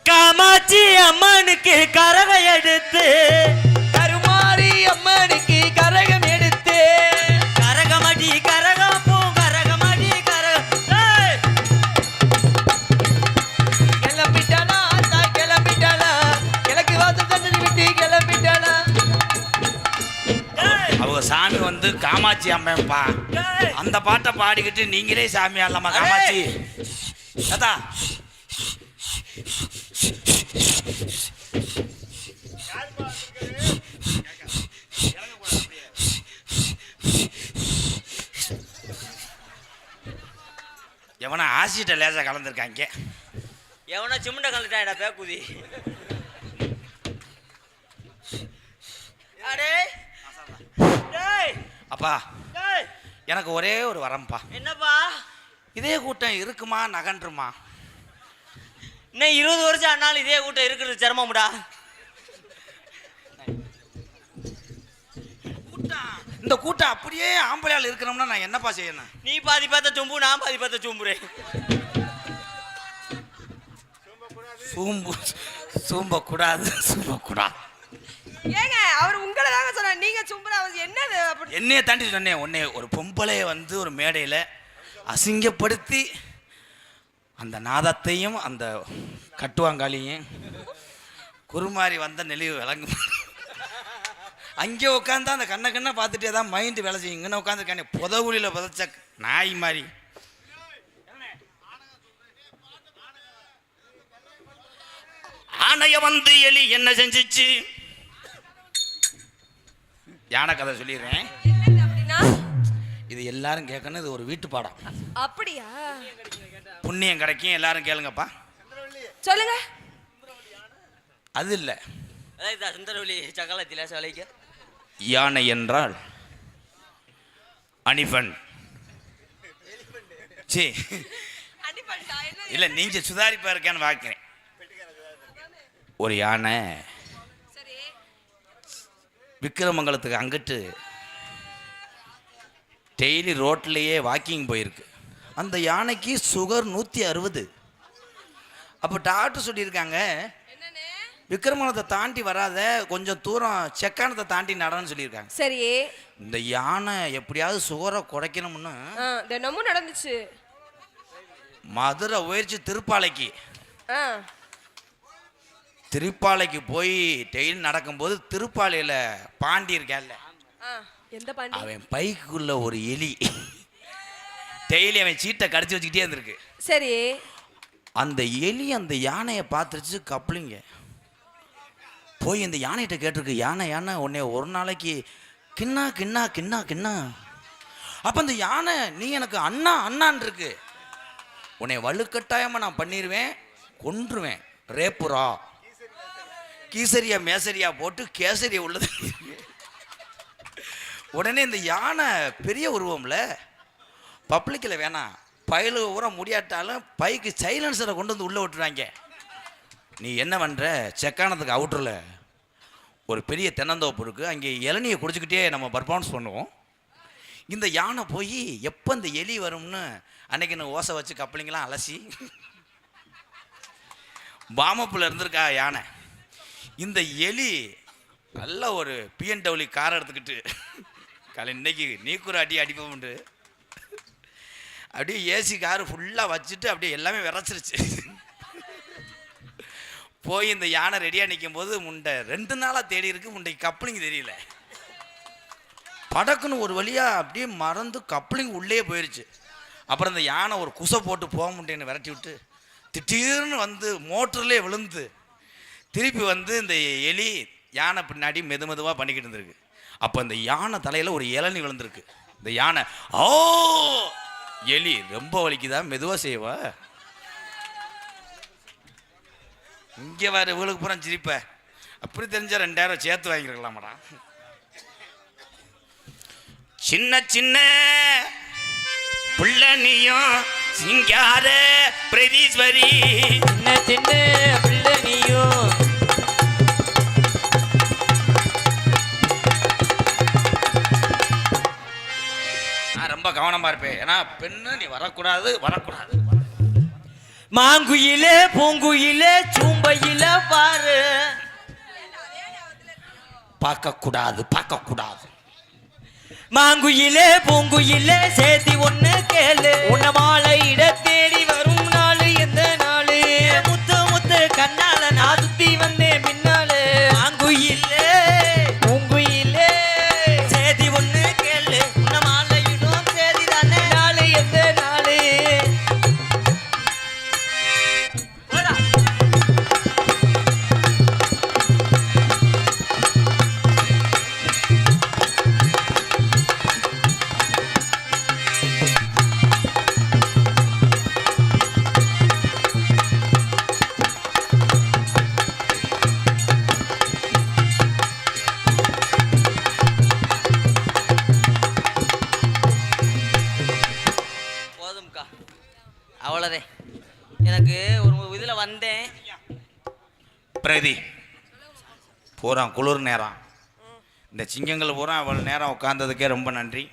காமாட்சி அம்மனுக்கு கரகம் எடுத்து கருமாரி அம்மனுக்கு கரகம் எடுத்து கரகமடி கரகம் பூ கரகமடி கரகம். கிளம்பிட்டாளா ஆத்தா கிளம்பிட்டாளா கிழக்கு வாசல் தண்ணி விட்டு கிளம்பிட்டாளா. அவங்க சாமி வந்து காமாட்சி அம்மன்பா. அந்த பாட்டை பாடிக்கிட்டு நீங்களே சாமி ஆடலாமா காமாட்சி? தாத்தா எவனா ஆசிட்ட லேசா கலந்துருக்காங்க. எவனா சிமுண்ட கலட்டாடா பேக்குதி. அடே அப்பா எனக்கு ஒரே ஒரு வரம்பா. என்னப்பா? இதே கூட்டம் இருக்குமா நகன்றுமா? இன்னும் 20 வருஷம் ஆனாலும் இதே கூட்டம் இருக்கிறது சிரமம்டா. இந்த கூட்டம் அப்படியே ஆம்பளையால் இருக்கணும்னா நான் என்னப்பா செய்யணும்? நீ பாதி பார்த்த சொம்பு நான் பாதி பார்த்த சொம்புறேன். சூம்பக்கூடாது சூம்பக்கூடாது. ஏங்க அவர் உங்களை தாங்க சொன்னார், நீங்க சும்புற அவசியம் என்னது? அப்படி என்னைய தாண்டி சொன்னேன். உன்னை ஒரு பொம்பளைய வந்து ஒரு மேடையில் அசிங்கப்படுத்தி அந்த நாதத்தையும் அந்த கட்டுவாங்காலியும் குருமாறி வந்த நெளிவு விளங்கும். அங்கே உட்காந்தா அந்த கண்ணை பார்த்துட்டே தான் மைண்டு வேலை செய்யும். இங்கே உட்காந்துருக்கானே புதவுலியில் புதைச்ச நாய் மாதிரி. ஆனைய வந்து எலி என்ன செஞ்சிச்சு? யானை கதை சொல்லிடுறேன், இது எல்லாரும் கேட்கணும். இது ஒரு வீட்டு பாடம். அப்படியா? புண்ணியம் கிடைக்கும், எல்லாரும் கேளுங்கப்பா. சொல்லுங்க. அது இல்லை, சுந்தரவழி சகலத்தில சோலைக்கு யானை என்றால் அனிபன். சரி இல்லை, நீங்க சுதாரிப்பா இருக்கான்னு பார்க்கிறேன். ஒரு யானை விக்கிரமங்கலத்துக்கு அங்கிட்டு டெய்லி ரோட்லேயே வாக்கிங் போயிருக்கு. அந்த யானைக்கு சுகர் 160. அப்போ டாக்டர் சொல்லியிருக்காங்க, விக்கிரமங்கலத்தை தாண்டி வராத, கொஞ்சம் தூரம் செக்கானத்தை தாண்டி நடன்னு சொல்லியிருக்காங்க. சரி, இந்த யானை எப்படியாவது சுகரை குறைக்கணும்னு தினமும் நடந்துச்சு. மதுரை உயர்ச்சி திருப்பாலைக்கு போய் டெய்லி நடக்கும்போது திருப்பாலையில் பாண்டி இருக்கேன்ல, எந்த பாண்டி? அவன் பைக்குள்ள ஒரு எலி டெய்லி அவன் சீட்டை கடிச்சு வச்சுக்கிட்டே இருந்திருக்கு. சரி, அந்த எலி அந்த யானையை பார்த்துருச்சு. கப்ளிங்க போய் இந்த யானைகிட்ட கேட்டிருக்கு, யானை உன்னை ஒரு நாளைக்கு கிண்ணா கிண்ணா கிண்ணா கிண்ணா. அப்போ அந்த யானை, நீ எனக்கு அண்ணா அண்ணான் இருக்கு, உன்னை வலுக்கட்டாயமாக நான் பண்ணிடுவேன், கொன்றுவேன், ரேப்புரா கீசரியா மேசரியா போட்டு கேசரியா உள்ளது. உடனே இந்த யானை பெரிய உருவம்ல, பப்ளிக்கில் வேணாம், பயில ஊற முடியாட்டாலும் பைக்கு சைலன்சரை கொண்டு வந்து உள்ளே விட்டுருவாங்க. நீ என்ன பண்ணுற, செக்கானத்துக்கு அவுட்டரில் ஒரு பெரிய தென்னந்தோப்பு இருக்குது, அங்கே இளநியை குடிச்சிக்கிட்டே நம்ம பர்ஃபார்மன்ஸ் பண்ணுவோம். இந்த யானை போய் எப்போ இந்த எலி வரும்னு அன்னைக்கு நான் ஓசை வச்சு கப்பலிங்கெல்லாம் அலசி பாமப்பில் இருந்திருக்கா யானை. இந்த எலி நல்ல ஒரு பிஎன்டபிள்யூ காரை எடுத்துக்கிட்டு காலை இன்னைக்கு நீக்குற அடிப்போம்ண்டு அப்படியே ஏசி காரு ஃபுல்லாக வச்சுட்டு அப்படியே எல்லாமே விரைச்சிருச்சு. போய் இந்த யானை ரெடியாக நிற்கும் போது முண்டை 2 நாளாக தேடி இருக்கு, முண்டைக்கு கப்ளிங் தெரியல. படக்குன்னு ஒரு வழியாக அப்படியே மறந்து கப்ளிங் உள்ளே போயிடுச்சு. அப்புறம் இந்த யானை ஒரு குசை போட்டு போக முடியேன்னு விரட்டி விட்டு திடீர்னு வந்து மோட்டர்லேயே விழுந்து திருப்பி வந்து இந்த எலி யானை பின்னாடி மெதுவாக பண்ணிக்கிட்டு இருந்திருக்கு. அப்போ இந்த யானை தலையில் ஒரு இளநி விழுந்திருக்கு. இந்த யானை, ஓ எலி ரொம்ப வலிக்குதா, மெதுவாக செய்வா, இங்கே வேறு இவளுக்கு பூரா சிரிப்ப, அப்படி தெரிஞ்சா 2000 சேர்த்து வாங்கிருக்கலாமாடா. சின்ன சின்ன புள்ள நீயும் சிங்கார பிரதீஸ்வரி, சின்ன சின்ன புள்ள நீயும். நான் ரொம்ப கவனமா இருப்பேன், ஏன்னா பெண்ணு நீ வரக்கூடாது. மாங்குயிலே பூங்குயிலே சூம்பையில பாரு, பார்க்கக்கூடாது. மாங்குயிலே பூங்குயிலே சேதி ஒண்ணு கேளு, உன்ன மாலை இட தேடி வரும் நாளு எந்த நாளு, முத்து முத்து கண்ணால நான் சுத்தி வந்தேன் பின்னாலு. மாங்குயிலே பூங்குயிலே சேதி ஒண்ணு கேளு, உன்ன மாலை இடும் சேதி தானே நாளு எந்த நாளு. அவ்வளோதே. எனக்கு ஒரு இதில் வந்தேன் பிரதி பூரா குளிர் நேரம், இந்த சிங்கங்கள் பூரா அவ்வளோ நேரம் உட்கார்ந்ததுக்கே ரொம்ப நன்றி.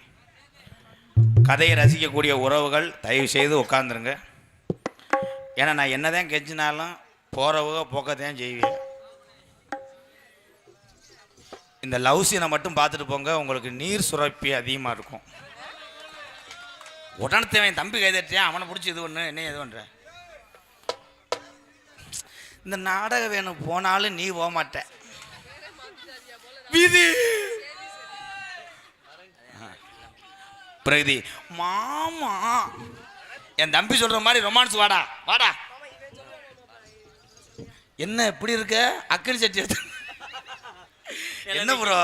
கதையை ரசிக்கக்கூடிய உறவுகள் தயவு செய்து உட்காந்துருங்க. ஏன்னா நான் என்னதான் கெஞ்சினாலும் போறவங்க போக்கத்தான் செய்வீங்க. இந்த லவ் சீனை மட்டும் பார்த்துட்டு போங்க, உங்களுக்கு நீர் சுரப்பி அதிகமாக இருக்கும். உடனே தம்பி கைதட்டியான், அவனை பிடிச்சி இது ஒன்று என்ன இது பண்ணுற. இந்த நாடகம் வேணும் போனாலும் நீ போக மாட்ட. விதி பிரகதி மாமா என் தம்பி சொல்ற மாதிரி ரொமான்ஸ் வாடா வாடா. என்ன இப்படி இருக்க அக்கடி சட்டி எடுத்து என்ன ப்ரோ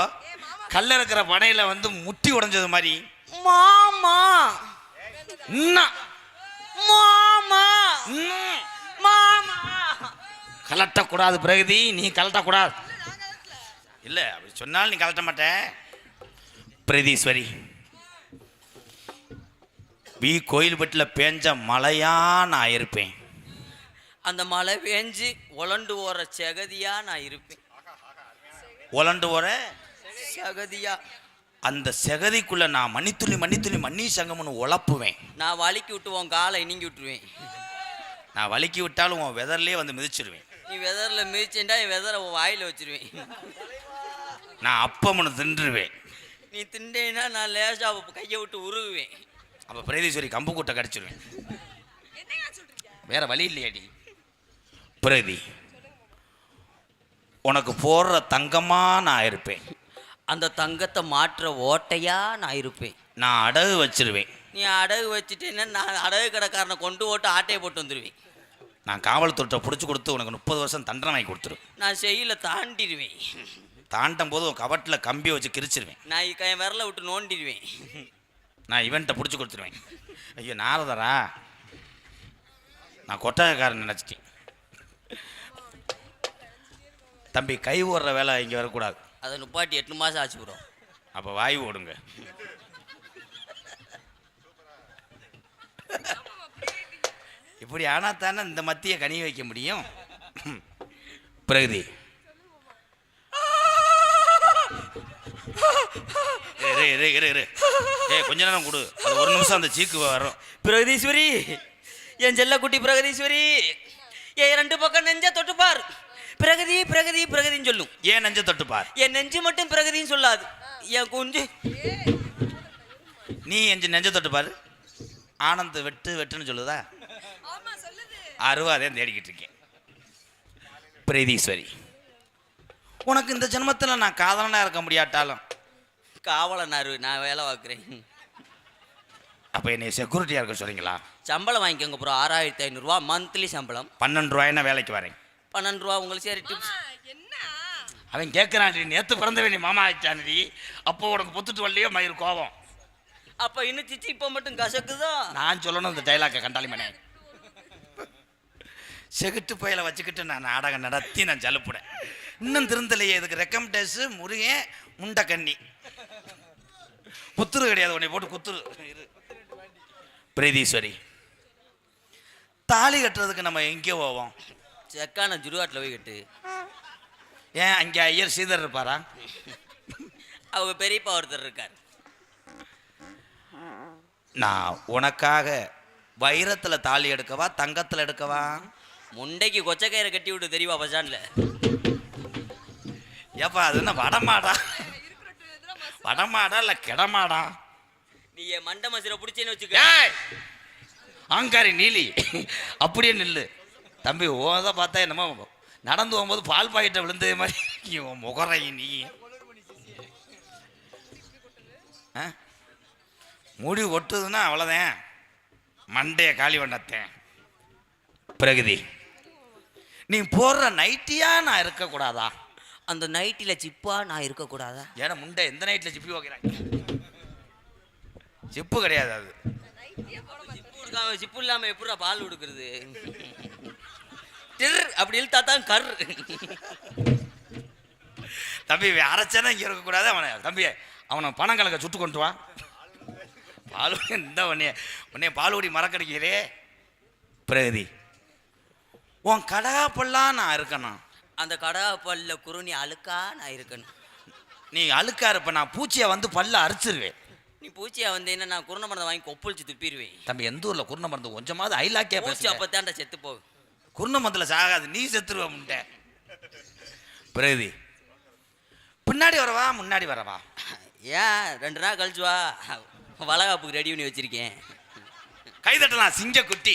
கல்ல இருக்கிற பனையில வந்து முட்டி உடைஞ்சது மாதிரி மாமா மாமா மாமா கலட்டக்கூடாது பிரகதி, நீ கலட்டக்கூடாது. இல்ல அப்படி சொன்னாலும் நீ கலட்ட மாட்ட. பிரகதீஸ்வரி கோயில்பட்டில் பேஞ்ச மழையா நான் இருப்பேன். அந்த மழை பேஞ்சு உலண்டு ஓர செகதியா நான் இருப்பேன். உலண்டு ஓர செகதியா அந்த செகதிக்குள்ள நான் மணித்துளி மணித்துளி மண்ணி சங்கம்னு உழப்புவேன். நான் வலிக்கி விட்டுவோம் காலை நீங்கி விட்டுருவேன். நான் வலிக்கி விட்டாலும் உன் வெதர்லேயே வந்து மிதிச்சிருவேன். நீ வெதரில் மிதிச்சேன்டா என் வெதரை உன் வாயில் வச்சிருவேன். நான் அப்பம்னு தின்றுவேன். நீ திண்டேன்னா நான் லேசா கையை விட்டு உருகுவேன். அப்போ பிரகதீஸ்வரி கம்பு கூட்டை கடிச்சிருவேன். வேற வழி இல்லையாடி. பிரகதி உனக்கு போடுற தங்கமா நான் இருப்பேன். அந்த தங்கத்தை மாற்ற ஓட்டையா நான் இருப்பேன். நான் அடகு வச்சிருவேன். நீ அடகு வச்சுட்டேன்னா நான் அடகு கடைக்காரனை கொண்டு ஓட்டு ஆட்டையை போட்டு வந்துடுவேன். நான் காவல்துறை பிடிச்சி கொடுத்து உனக்கு 30 வருஷம் தண்டனை வாங்கி கொடுத்துருவேன். நான் செய்யல தாண்டிடுவேன். தாண்டும் போது உன் கவட்டில் கம்பியை வச்சு கிரிச்சிருவேன். நான் என் விரலை விட்டு நோண்டிடுவேன். நான் இவன்ட்ட பிடிச்சி கொடுத்துருவேன். ஐயோ நாரதரா நான் கொட்டகைக்காரன் நினச்சிட்டேன். தம்பி கை ஓடுற வேலை இங்கே வரக்கூடாது. அதை நுப்பாட்டி 8 மாதம் ஆச்சு ப்ரோ. அப்போ வாயு ஓடுங்க. இப்படி ஆனால் தானே இந்த மத்தியை கனிய வைக்க முடியும். பிரகதி கொஞ்ச நேரம் கொடு, அது 1 நிமிஷம் அந்த சீக்கு வரும். பிரகதீஸ்வரி என் செல்ல குட்டி பிரகதீஸ்வரி என் 2 பக்கம் நெஞ்ச தொட்டுப்பார். பிரகதி பிரகதி பிரகதின்னு சொல்லும். ஏன் நெஞ்ச தொட்டுப்பார்? என் நெஞ்சு மட்டும் பிரகதின்னு சொல்லாது. என் குஞ்சு நீ என் நெஞ்ச தொட்டுப்பாரு. ஆனந்த் வெட்டு வெட்டுன்னு சொல்லுதா? அருவாதே தேடிக்கிட்டு இருக்கேன். பிரகதீஸ்வரி உனக்கு இந்த ஜென்மத்தில் நான் காதலனா இருக்க முடியாட்டாலும் காவலனாரு நான் வேலை பார்க்குறேன். அப்போ என்னை செக்யூரிட்டியாக இருக்க சொல்றீங்களா? சம்பளம் வாங்கிக்கோங்க ப்ரோ. 6500 ரூபா மந்த்லி சம்பளம். 12 ரூபாய்னா வேலைக்கு வரேன். 12 ரூபா உங்களுக்கு சரி டிப்ஸ். அவன் கேட்குறான், நேற்று பிறந்தவன் நீ மாமா ஆயிட்டானடி, அப்போ உனக்கு பொத்துட்டு வரலையோ மயிர் கோபம். அப்போ இன்னும் சிச்சி இப்போ மட்டும் கசக்குதோ? நான் சொல்லணும் இந்த டைலாக்கை கண்டாலி மனே. செகுட்டு பயில வச்சுக்கிட்டு நான் நாடகம் நடத்தி நான் ஜலுப்புடேன். இன்னும் திருந்தலையே. இதுக்கு ரெக்கம்டேஸு முருகன் முண்டை கண்ணி புத்துரு கிடையாது. உன்னை போட்டு குத்துரு. பிரகதீஸ்வரி தாலி கட்டுறதுக்கு நம்ம எங்கே போவோம்? செக்கான ஜுருவாட்டில் போய் கட்டு. ஏன் அங்கே ஐயர் சீதர் இருப்பாரா? அவங்க பெரியப்பா ஒருத்தர் இருக்கார். நான் உனக்காக வைரத்தில் தாலி எடுக்கவா தங்கத்தில் எடுக்கவா? முண்டைக்கு கொச்சக்கயிறை கட்டி விட்டு தெரியவா பசான்ல? ஏப்பா அது என்ன வடமாடா? வடமாடா இல்லை கிடமாடா? நீ என் மண்டை மசில பிடிச்சேன்னு வச்சுக்க. ஆங்காரி நீலி அப்படியே நில்லு தம்பி. ஓத பார்த்தா என்னமோ நடந்து போகும்போது பால் பாக்கெட்டை விழுந்தது மாதிரி முகரை நீ. முடி ஒட்டுதுன்னா அவ்வளோதான், மண்டைய காலி பண்ணத்தேன். பிரகதி நீ போடுற நைட்டியா நான் இருக்கக்கூடாதா? அந்த நைட்டில் சிப்பா நான் இருக்கக்கூடாதா? ஏன்னா முண்டை எந்த நைட்டில் சிப்பி வைக்கிறாங்க? சிப்பு கிடையாது அது. சிப்பு இல்லாமல் எப்படா பால் கொடுக்குறது? அப்படி இழுத்தா தான் கர். தம்பி அரைச்சானா இங்கே இருக்கக்கூடாது. அவனை தம்பி அவனை பணம் கலக்க சுட்டு கொண்டு வா. பால் இந்த உன்னைய பால்வடி மறக்கடிக்கிறே. பிரகதி உன் கடாப்பெல்லாம் நான் இருக்கணும். அந்த கடாப்பல்ல குருணி அழுக்கா நான் இருக்கணும். நீ அழுக்கா இருப்ப, நான் பூச்சியை வந்து பல்ல அரிச்சிருவேன். நீ பூச்சியா வந்தேன்னா நான் குருண மருந்தை வாங்கி கொப்பளிச்சு துப்பிடுவேன். தம்பி எந்த ஊரில் குருண மருந்து கொஞ்சமாவது ஐலாக்கே பூச்சி அப்போ தாண்டா செத்து போகும். குருணமத்தில் சாகாது, நீ செத்துருவ முண்டை. பிரகதி, பின்னாடி வரவா முன்னாடி வரவா? ஏன் 2 நாள் கழிச்சு வா, வளகாப்புக்கு ரெடி பண்ணி வச்சிருக்கேன். கைதட்டலாம் சிங்க குட்டி.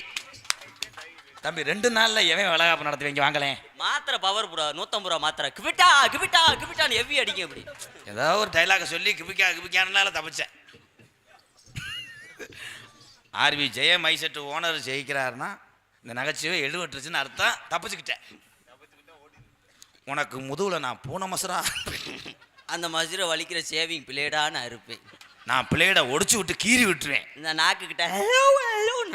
தம்பி 2 நாள்ல எவன் வளகாப்பு நடத்துவீங்க? வாங்கலேன். மாத்திரை பவர் ப்ரோ 150 ரூபா மாத்திரை. கிபிட்டா கிபிட்டா கிபிட்டான்னு எவ்வி அடிக்கும். இப்படி ஏதாவது ஒரு டைலாக சொல்லி கிபிக்கானால தப்பிச்சேன். ஆர்வி ஜெய மைசெட்டு ஓனர் ஜெயிக்கிறாருன்னா இந்த நகைச்சுவை எழுவட்டுருச்சுன்னு அர்த்தம். தப்பிச்சுக்கிட்டேன். உனக்கு முதுகுல நான் பூனை மசுரா, அந்த மசுரை வலிக்கிற சேவிங் பிளேடான்னு இருப்பேன். நான் பிளேடை ஒடிச்சு விட்டு கீறி விட்டுருவேன். இந்த நாக்கு கிட்ட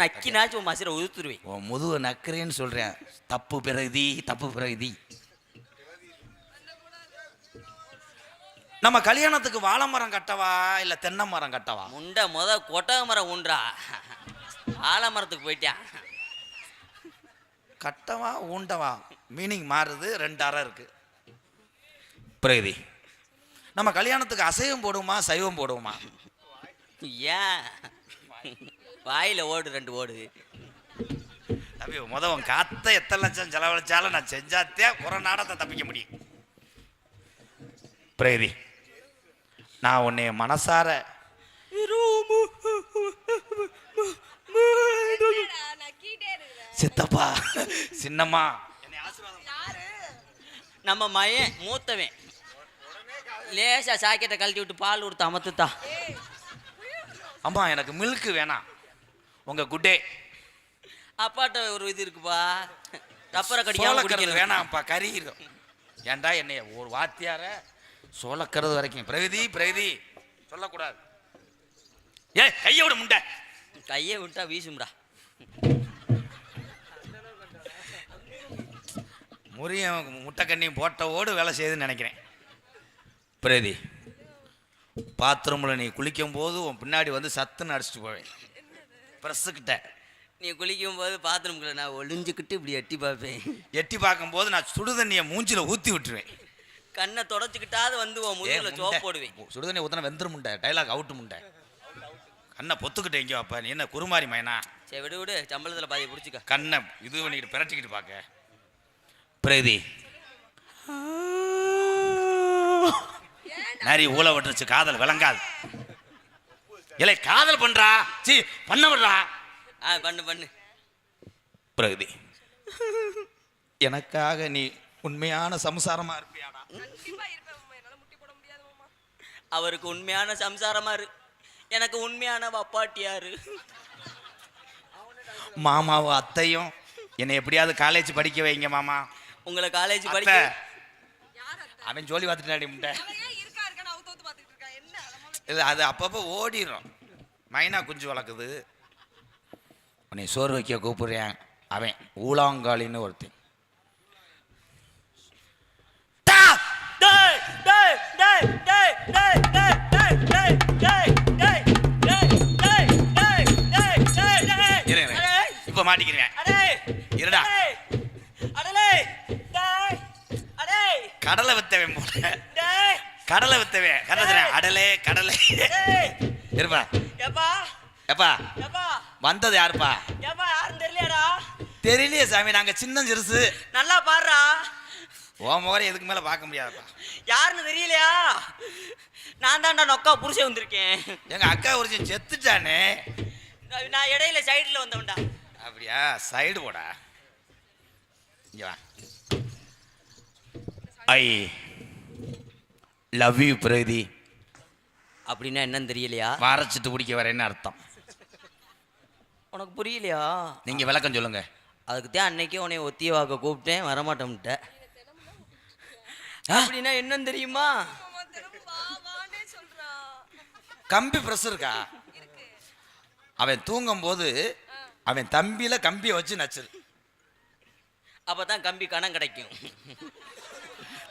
நக்கினாச்சும் மசுரை உதுத்துருவேன். உன் முதுகு நக்கிறேன்னு சொல்றேன். தப்பு பிரகதி, தப்பு பிரகதி. நம்ம கல்யாணத்துக்கு வாழை மரம் கட்டவா இல்ல தென்னை மரம் கட்டவா? முண்டை கொட்டை மரம் ஊன்றா, ஆலமரத்துக்கு போயிட்டான். கட்டவா ஊண்டவா மீனிங் மாறுது. 2 அறை இருக்கு. பிரகதி, நம்ம கல்யாணத்துக்கு அசைவம் போடுவோமா சைவம் போடுவோமா? ஏன் வாயில ஓடு 2 ஓடு. தம்பி உன் காத்த எத்தனை லட்சம் செலவழிச்சாலும் நான் செஞ்சாத்தே ஒரு நாடத்தை தப்பிக்க முடியும். பிரகதி, நான் உன்னை மனசார சித்தப்பா சின்னம்மா நம்ம மயன் மூத்தவன் லேசா சாக்கெட்டை கழட்டி விட்டு பால் கொடுத்து அமர்த்துத்தா. அம்மா எனக்கு மில்க் வேணாம், உங்க குட்டே. அப்பாட்ட ஒரு இது இருக்குப்பா, டப்பரை கடிக்காம குடிக்கணும். வேணாம்ப்பா, கறிடும். ஏன்டா என்னைய ஒரு வாத்தியார சோளக்கிறது வரைக்கும் பிரகதி பிரகதி சொல்லக்கூடாது. ஏ கையை விட முண்டை. கையை விட்டா வீசும்டா. முறியும் முட்டை கண்ணியும் போட்ட ஓடு வேலை செய்யுதுன்னு நினைக்கிறேன். பிரகதி, பாத்ரூமில் நீ குளிக்கும் போது உன் பின்னாடி வந்து சத்துன்னு அடிச்சுட்டு போவேன். ப்ரெஸ்ஸுக்கிட்ட நீ குளிக்கும் போது பாத்ரூம்குள்ள நான் ஒளிஞ்சுக்கிட்டு இப்படி எட்டி பார்ப்பேன். எட்டி பார்க்கும்போது நான் சுடுதண்ணியை மூஞ்சில் ஊற்றி விட்டுருவேன். கண்ணை தொடச்சிக்கிட்டாது வந்து உன் முதுகுல சோப்பு போடுவேன். சுடுதண்ணி ஊற்றினா வெந்துரு முண்டை. டைலாக் அவுட்டு முண்டை. கண்ணை பொத்துக்கிட்ட எங்கேயோ அப்பா, நீ என்ன குருமாரி மயனா? சரி விடு விடு, சம்பளத்தில் பாதி பிடிச்சிக்க. கண்ணை இது பண்ணிக்கிட்டு பிரட்டிக்கிட்டு பார்க்க. பிரகதி, நிறைய ஊழ விட்டுருச்சு, காதல் விளங்காது. இல்லை காதல் பண்றா, சி பண்ண விடுறா. பண்ணு பண்ணு. பிரகதி, எனக்காக நீ உண்மையான சம்சாரமா இருப்பியாடா? அவருக்கு உண்மையான சம்சாரமா இரு, எனக்கு உண்மையான வப்பாட்டியாரு. மாமாவும் அத்தையும் என்னை எப்படியாவது காலேஜ் படிக்க வைங்க மாமா. உங்களை காலேஜ் படிக்க அவன் ஜோலி பார்த்துட்டாடி முட்டை. இல்லை அது அப்பப்போ ஓடிடும். மைனா குஞ்சு வளர்க்குது. உன்னை சோறு வைக்க கூப்பிடுறேன். அவன் ஊலாங்காலின்னு ஒருத்தன். இப்ப மாட்டிக்கிறேன். இருடா, கடலை வித்தவன் போல. கடலை வித்தவன் கடலை அடலே கடலை இருப்பா. எப்பா வந்தது யாருப்பா? தெரியலையே சாமி, நாங்க சின்ன சிறுசு. நல்லா பாடுறா. ஓ முகரை எதுக்கு மேல பார்க்க முடியாதுப்பா. யாருன்னு தெரியலையா? நான் தான்டா நொக்கா புருஷன் வந்திருக்கேன். எங்க அக்கா ஒரு செத்துட்டானே. நான் இடையில சைடுல வந்தவன்டா. அப்படியா? சைடு போடா. இங்க வா. I love you Pragathi. அப்படின்னா என்னன்னு தெரியலையா? வாரச்சிட்டு பிடிக்க வரேன்னு அர்த்தம். உனக்கு புரியலையா? நீங்க விளக்கம் சொல்லுங்க. அதுக்கு தான் அன்னைக்கே உன்னை ஒத்திய வாக்க கூப்பிட்டேன், வரமாட்டோம்ட்ட. அப்படின்னா என்னன்னு தெரியுமா? கம்பி பிரஸ் இருக்கா? அவன் தூங்கும் போது அவன் தம்பியில கம்பியை வச்சு நச்சிரு. அப்பதான் கம்பி கணம் கிடைக்கும்.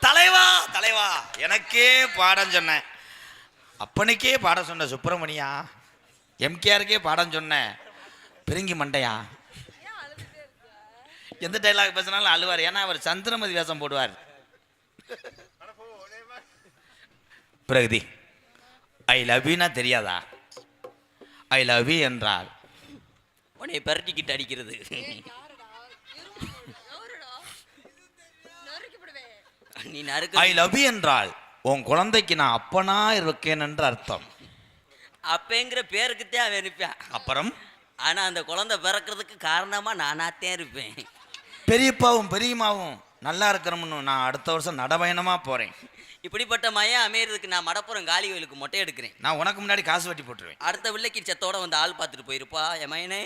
தலைவா தலைவா, எனக்கே பாடம் சொன்னேன், அப்பனுக்கே பாடம் சொன்ன சுப்பிரமணியா, எம்கேஆருக்கே பாடம் சொன்னேன் பிரிங்கி மண்டையா. எந்த டைலாக் பேசினாலும் அழுவார். ஏன்னா அவர் சந்திரமதி வேஷம் போடுவார். பிரகதி, ஐ லவ் யூனா தெரியாதா? ஐ லவ் யூ என்றால் உன்னை பரட்டிக்கிட்டு அடிக்கிறது. நீ நறுக்க ஐ லவ் யூ என்றால் உன் குழந்தைக்கு நான் அப்பனா இருக்கேன் என்று அர்த்தம். அப்பேங்கிற பேருக்குத்தான் அவன் இருப்பேன். அப்புறம் ஆனா அந்த குழந்தை பிறக்கிறதுக்கு காரணமா நானாத்தான் இருப்பேன். பெரியப்பாவும் பெரியம்மாவும் நல்லா இருக்கிறோம்னு நான் அடுத்த வருஷம் நடபயணமா போறேன். இப்படிப்பட்ட மையம் அமையறதுக்கு நான் மடப்புறம் காளி கோயிலுக்கு மொட்டை எடுக்கிறேன். நான் உனக்கு முன்னாடி காசு வட்டி போட்டுருவேன். அடுத்த வில்லைக்கு செத்தோட வந்து ஆள் பார்த்துட்டு போயிருப்பா என் மயனே.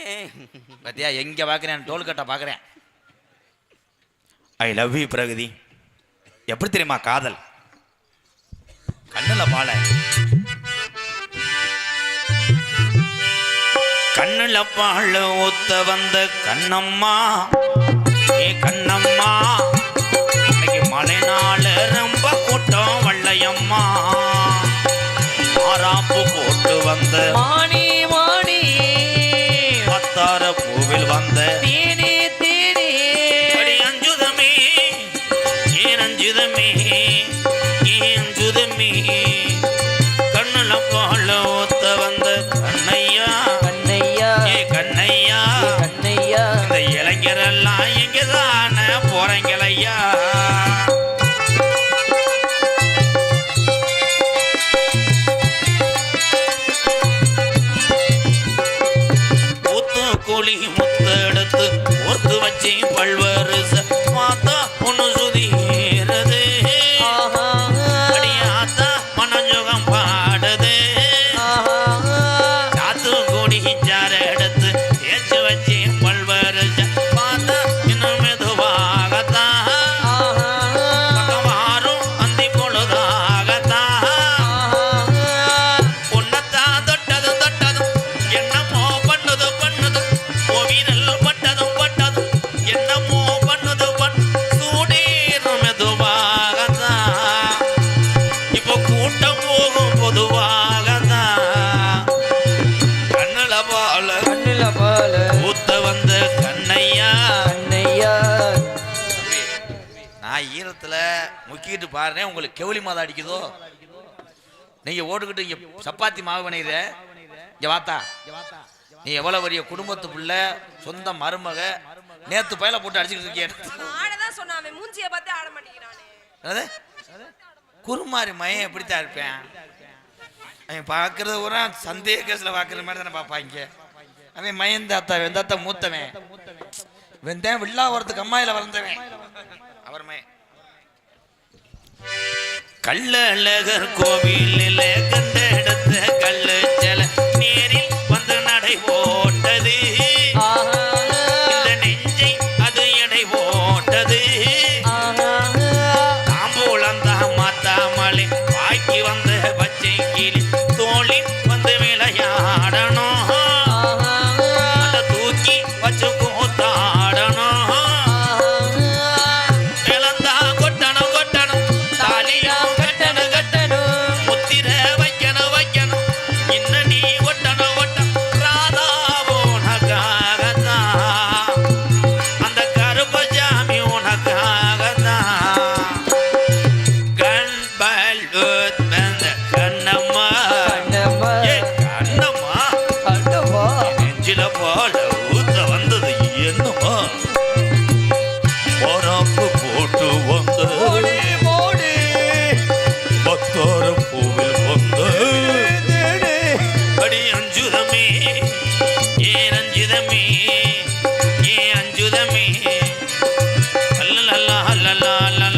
பத்தியா எங்க பாக்குறேன், டோல்கட்டை பாக்குறேன். I love you Pragathi. எப்படி தெரியுமா காதல்? கண்ணுல பால கண்ணுல பாழ ஊத்த வந்த கண்ணம்மா, ஏ கண்ணம்மா, இன்னைக்கு மழை நாள் ரொம்ப கூட்டம் வள்ளையம்மா. ஆராப்பு போட்டு வந்த மாணி மாணி பத்தார பூவில் வந்த தேனி தேனி அடி அஞ்சுதமே, ஏன் அஞ்சுதமே, ஏன் அஞ்சுதமே, கண்ணுல பாழ ஊத்த வந்த கண்ணையா, கண்ணையா ஏ கண்ணையா, கண்ணையா இந்த இளைஞரெல்லாம் எங்கதான போறீங்களையா. கூலி முத்த எடுத்து ஒத்து வச்சு பல்வேறு மாத்தா பொண்ணு சுதீரது, அடியாத்தா மனஜுகம் பாடுது, காத்து கூடி சார எடுத்து தேய்ச்சி வச்சு பல்வேறு மாத்தா இன்னும் மெதுவாகத்தான் பக்கமாறும் அந்தி பொழுதாகத்தான் பொண்ணத்தான் தொட்டதும் தொட்டதும் என்னமோ பண்ணுது பண்ணுது கோவினல் பட்டதும் பட்டதும் என்னமோ பண்ணுது சூடேறும் மெதுவாகத்தான் இப்போ கூட்டம் போகும் பொதுவாகத்தான் கண்ணுல பால கண்ணுல பால ஊத்த வந்த கண்ணையா. கண்ணையா நான் ஈரத்துல முக்கிட்டு பாருறேன், உங்களுக்கு கெவுளி மாதம் அடிக்குதோ? நீங்க ஓட்டுக்கிட்டு இங்க சப்பாத்தி மாவு பண்ணிடுற, இங்க வாத்தா, நீ எவ்வளவு பெரிய குடும்பத்து புள்ள, சொந்த மருமக, நேத்து பயல போட்டு அடிச்சுக்கிட்டு இருக்கிய. ஆடதான் சொன்னான், அவன் மூஞ்சியை பார்த்து ஆட மாட்டேங்கிறானே. அது குருமாரி மயம் எப்படித்தான் இருப்பேன்? அவன் பார்க்கறது ஒரு சந்தேக கேஸ்ல பார்க்கற மாதிரி தானே பார்ப்பாங்க. அவன் மயந்தாத்தா வெந்தாத்தா மூத்தவன், வெந்தேன் வில்லா வரத்துக்கு அம்மாயில வளர்ந்தவன் அவர் மயன். கள்ளழகர் கோவிலில் கண்ட இடத்த கல்லு செல நேரில் வந்து நடை போட்டது, இந்த நெஞ்சை அது எடை போட்டது, தாம்பூலந்தா மாத்தாமலை வாய்க்கு வந்த பச்சை கிளி தோளில் வந்து விளையாடணும், அந்த தூக்கி வச்சு கூத்தாடணும், இளந்தா கொட்டணும் கொட்டணும் தாலியும் கட்டணும் கட்டணும், முத்திர வைக்கணும் வைக்கணும், இன்னும் நீ ஒட்டணும் ஒட்டணும், ராதா உனக்காகத்தான், அந்த கருப்பசாமி உனக்காகத்தான். கண் பல்லுத் வந்த கண்ணம்மா, கண்ணம்மா ஏ கண்ணம்மா, கண்ணம்மா நெஞ்சில போல ஊத்த வந்தது என்னம்மா, போராப்பு போட்டு வந்து ஓடி ஓடி பத்தார பூவில் வந்து அடி அஞ்சுதமே, ஏன் அஞ்சுதமே, ஏன் அஞ்சுதமே, அல்லலல்லா அல்லலல்லா